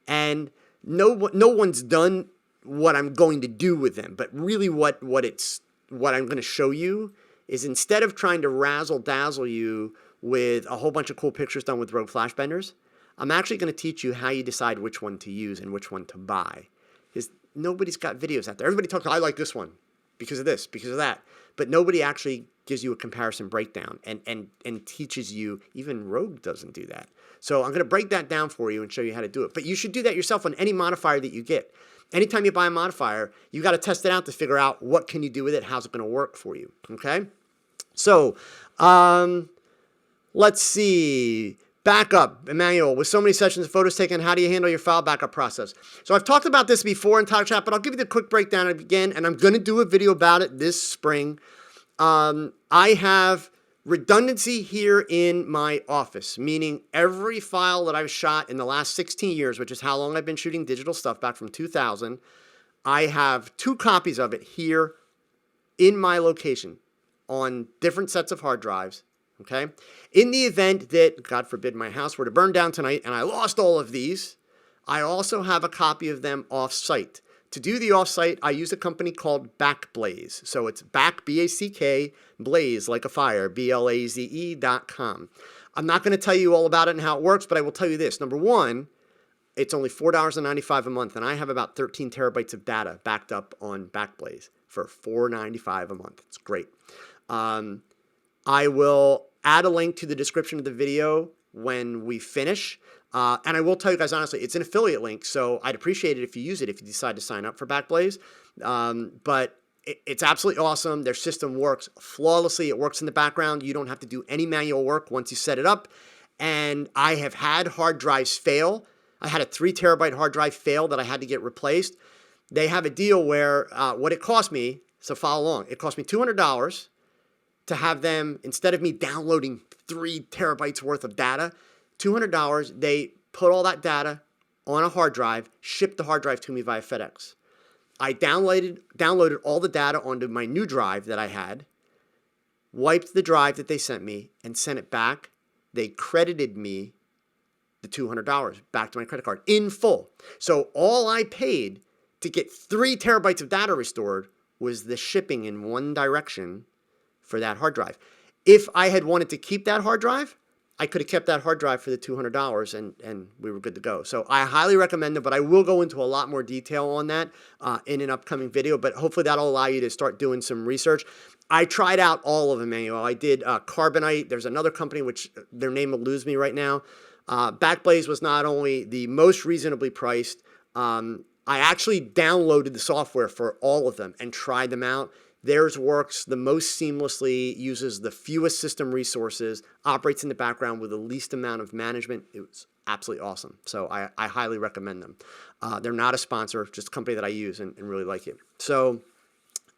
And no one's done what I'm going to do with them, but really what I'm going to show you is instead of trying to razzle dazzle you with a whole bunch of cool pictures done with Rogue Flashbenders, I'm actually going to teach you how you decide which one to use and which one to buy. Because nobody's got videos out there. Everybody talks, I like this one because of this, because of that. But nobody actually gives you a comparison breakdown and teaches you. Even Rogue doesn't do that. So I'm going to break that down for you and show you how to do it. But you should do that yourself on any modifier that you get. Anytime you buy a modifier, you got to test it out to figure out what can you do with it, how's it going to work for you, okay? So let's see. Backup, Emmanuel, with so many sessions of photos taken, how do you handle your file backup process? So I've talked about this before in TogChat, but I'll give you the quick breakdown again, and I'm going to do a video about it this spring. I have redundancy here in my office, meaning every file that I've shot in the last 16 years, which is how long I've been shooting digital stuff back from 2000, I have 2 copies of it here in my location on different sets of hard drives. Okay. In the event that, God forbid, my house were to burn down tonight and I lost all of these, I also have a copy of them off-site. To do the off-site, I use a company called Backblaze. So it's back, B-A-C-K, blaze, like a fire, B-L-A-Z-E.com. I'm not going to tell you all about it and how it works, but I will tell you this. Number one, it's only $4.95 a month, and I have about 13 terabytes of data backed up on Backblaze for $4.95 a month. It's great. I will add a link to the description of the video when we finish. And I will tell you guys honestly, it's an affiliate link, so I'd appreciate it if you use it if you decide to sign up for Backblaze. But it's absolutely awesome. Their system works flawlessly. It works in the background. You don't have to do any manual work once you set it up. And I have had hard drives fail. I had a 3 terabyte hard drive fail that I had to get replaced. They have a deal where what it cost me, so follow along, it cost me $200 to have them, instead of me downloading 3 terabytes worth of data, $200, they put all that data on a hard drive, shipped the hard drive to me via FedEx. I downloaded all the data onto my new drive that I had, wiped the drive that they sent me, and sent it back. They credited me the $200 back to my credit card in full. So all I paid to get 3 terabytes of data restored was the shipping in one direction for that hard drive. If I had wanted to keep that hard drive, I could have kept that hard drive for the $200 and we were good to go. So I highly recommend it, but I will go into a lot more detail on that in an upcoming video, but hopefully that'll allow you to start doing some research. I tried out all of them, Emmanuel. I did Carbonite. There's another company, which their name will lose me right now. Backblaze was not only the most reasonably priced, I actually downloaded the software for all of them and tried them out. Theirs works the most seamlessly, uses the fewest system resources, operates in the background with the least amount of management. It was absolutely awesome. So I highly recommend them. They're not a sponsor, just a company that I use and really like it. So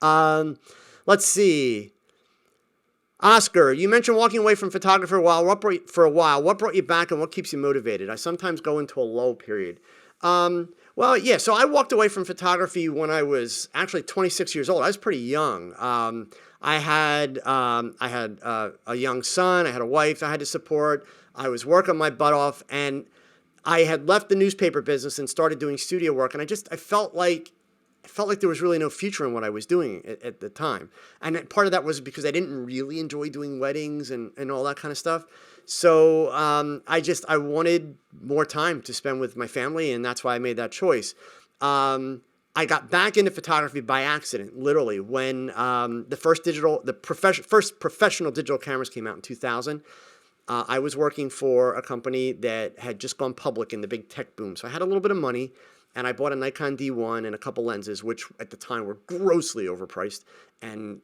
let's see. Oscar, you mentioned walking away from photography for a while. What brought you back and what keeps you motivated? I sometimes go into a lull period. Well, yeah, so I walked away from photography when I was actually 26 years old. I was pretty young. I had a young son. I had a wife I had to support. I was working my butt off, and I had left the newspaper business and started doing studio work. And I felt like there was really no future in what I was doing at the time. And part of that was because I didn't really enjoy doing weddings and all that kind of stuff. So I wanted more time to spend with my family, and that's why I made that choice. I got back into photography by accident, literally, when the first professional digital cameras came out in 2000. I was working for a company that had just gone public in the big tech boom. So I had a little bit of money, and I bought a Nikon D1 and a couple lenses, which at the time were grossly overpriced and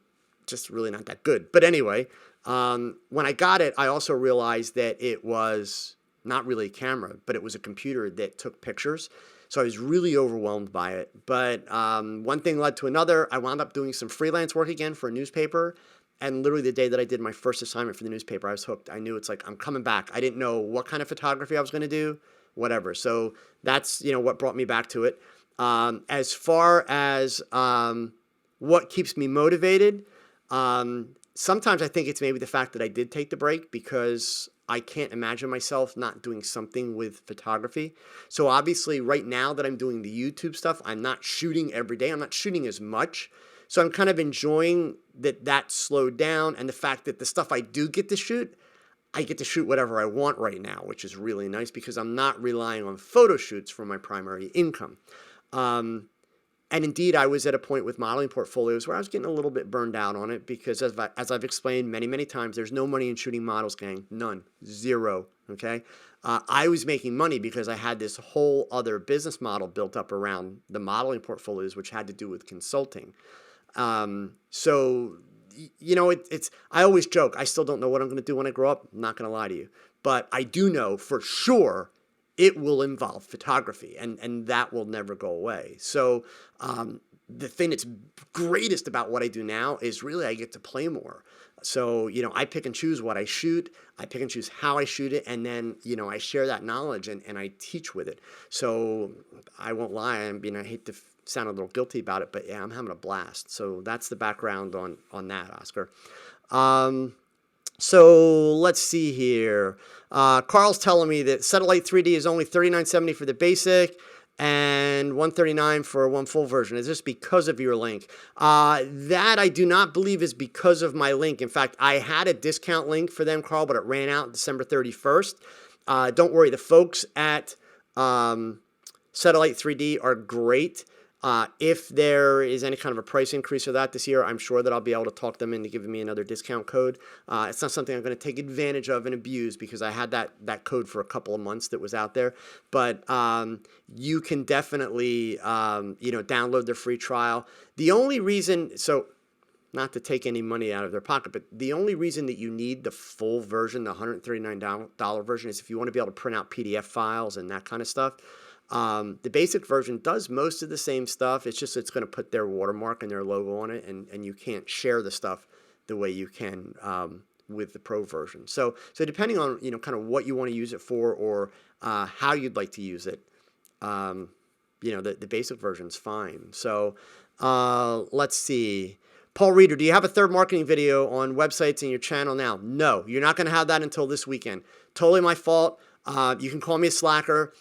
just really not that good. But anyway, when I got it, I also realized that it was not really a camera, but it was a computer that took pictures. So I was really overwhelmed by it. But one thing led to another. I wound up doing some freelance work again for a newspaper. And literally the day that I did my first assignment for the newspaper, I was hooked. I knew it's like, I'm coming back. I didn't know what kind of photography I was going to do, whatever. So that's, what brought me back to it. As far as what keeps me motivated, sometimes I think it's maybe the fact that I did take the break, because I can't imagine myself not doing something with photography. So obviously right now that I'm doing the YouTube stuff, I'm not shooting every day. I'm not shooting as much. So I'm kind of enjoying that slowed down, and the fact that the stuff I do get to shoot, I get to shoot whatever I want right now, which is really nice because I'm not relying on photo shoots for my primary income. And indeed, I was at a point with modeling portfolios where I was getting a little bit burned out on it because, as I've explained many, many times, there's no money in shooting models, gang. None. Zero. Okay? I was making money because I had this whole other business model built up around the modeling portfolios, which had to do with consulting. So, I always joke, I still don't know what I'm going to do when I grow up. I'm not going to lie to you. But I do know for sure it will involve photography, and that will never go away. So the thing that's greatest about what I do now is really I get to play more. So, I pick and choose what I shoot. I pick and choose how I shoot it. And then, I share that knowledge and I teach with it. So I won't lie. I hate to sound a little guilty about it, but yeah, I'm having a blast. So that's the background on that, Oscar. So let's see here. Carl's telling me that Satellite 3D is only $39.70 for the basic and $139 for one full version. Is this because of your link? That I do not believe is because of my link. In fact, I had a discount link for them, Carl, but it ran out December 31st. Don't worry, the folks at Satellite 3D are great. If there is any kind of a price increase of that this year, I'm sure that I'll be able to talk them into giving me another discount code. It's not something I'm going to take advantage of and abuse because I had that code for a couple of months that was out there. But you can definitely download their free trial. The only reason, so not to take any money out of their pocket, but the only reason that you need the full version, the $139 version, is if you want to be able to print out PDF files and that kind of stuff. The basic version does most of the same stuff. It's just it's going to put their watermark and their logo on it, and you can't share the stuff the way you can with the Pro version. So depending on kind of what you want to use it for or how you'd like to use it, the basic version's fine. So let's see. Paul Reeder, do you have a third marketing video on websites in your channel now? No, you're not going to have that until this weekend. Totally my fault. You can call me a slacker.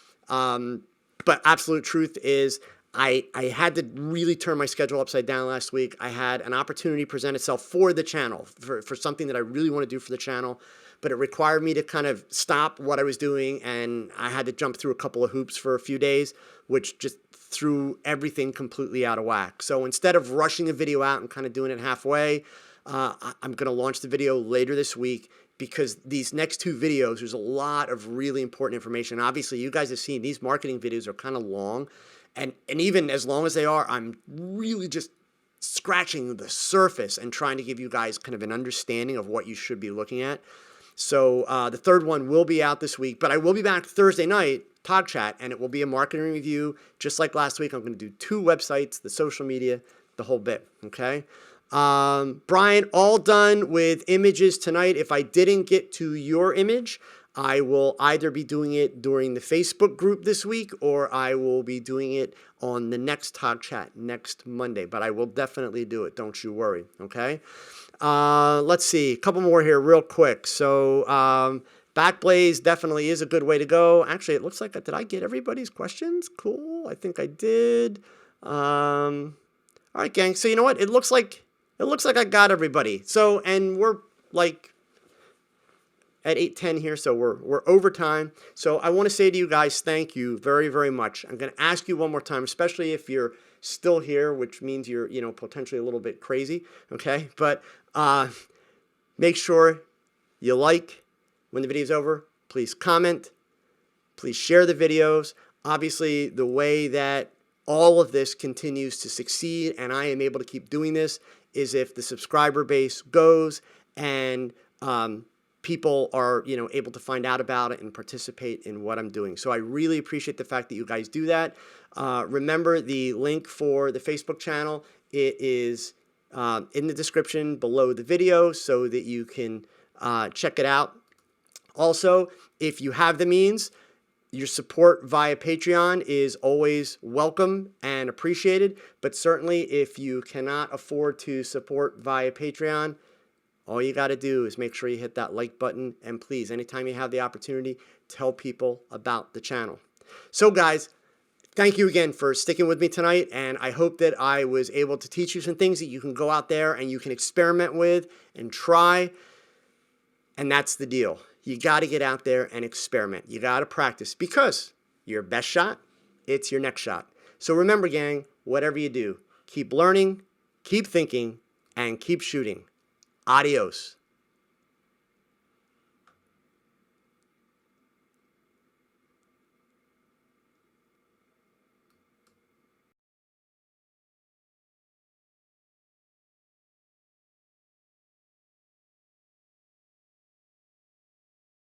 But absolute truth is I had to really turn my schedule upside down last week. I had an opportunity present itself for the channel, for something that I really want to do for the channel, but it required me to kind of stop what I was doing, and I had to jump through a couple of hoops for a few days, which just threw everything completely out of whack. So instead of rushing a video out and kind of doing it halfway, I'm going to launch the video later this week, because these next two videos, there's a lot of really important information. Obviously, you guys have seen these marketing videos are kind of long. And even as long as they are, I'm really just scratching the surface and trying to give you guys kind of an understanding of what you should be looking at. So the third one will be out this week, but I will be back Thursday night, TogChat, and it will be a marketing review. Just like last week, I'm going to do 2 websites, the social media, the whole bit, okay? Brian, all done with images tonight. If I didn't get to your image, I will either be doing it during the Facebook group this week, or I will be doing it on the next TogChat next Monday. But I will definitely do it. Don't you worry. Okay. Let's see. A couple more here real quick. So Backblaze definitely is a good way to go. Actually, it looks like, did I get everybody's questions? Cool. I think I did. All right, gang. So you know what? It looks like I got everybody. So, and we're like at 8:10 here, so we're over time. So I want to say to you guys, thank you very, very much. I'm going to ask you one more time, especially if you're still here, which means you're, potentially a little bit crazy, okay? But make sure you like when the video's over. Please comment. Please share the videos. Obviously, the way that all of this continues to succeed and I am able to keep doing this is if the subscriber base goes and people are, able to find out about it and participate in what I'm doing. So I really appreciate the fact that you guys do that. Remember the link for the Facebook channel. It is in the description below the video so that you can check it out. Also, if you have the means, your support via Patreon is always welcome and appreciated. But certainly, if you cannot afford to support via Patreon, all you got to do is make sure you hit that like button. And please, anytime you have the opportunity, tell people about the channel. So guys, thank you again for sticking with me tonight. And I hope that I was able to teach you some things that you can go out there and you can experiment with and try. And that's the deal. You got to get out there and experiment. You got to practice because your best shot, it's your next shot. So remember, gang, whatever you do, keep learning, keep thinking, and keep shooting. Adios.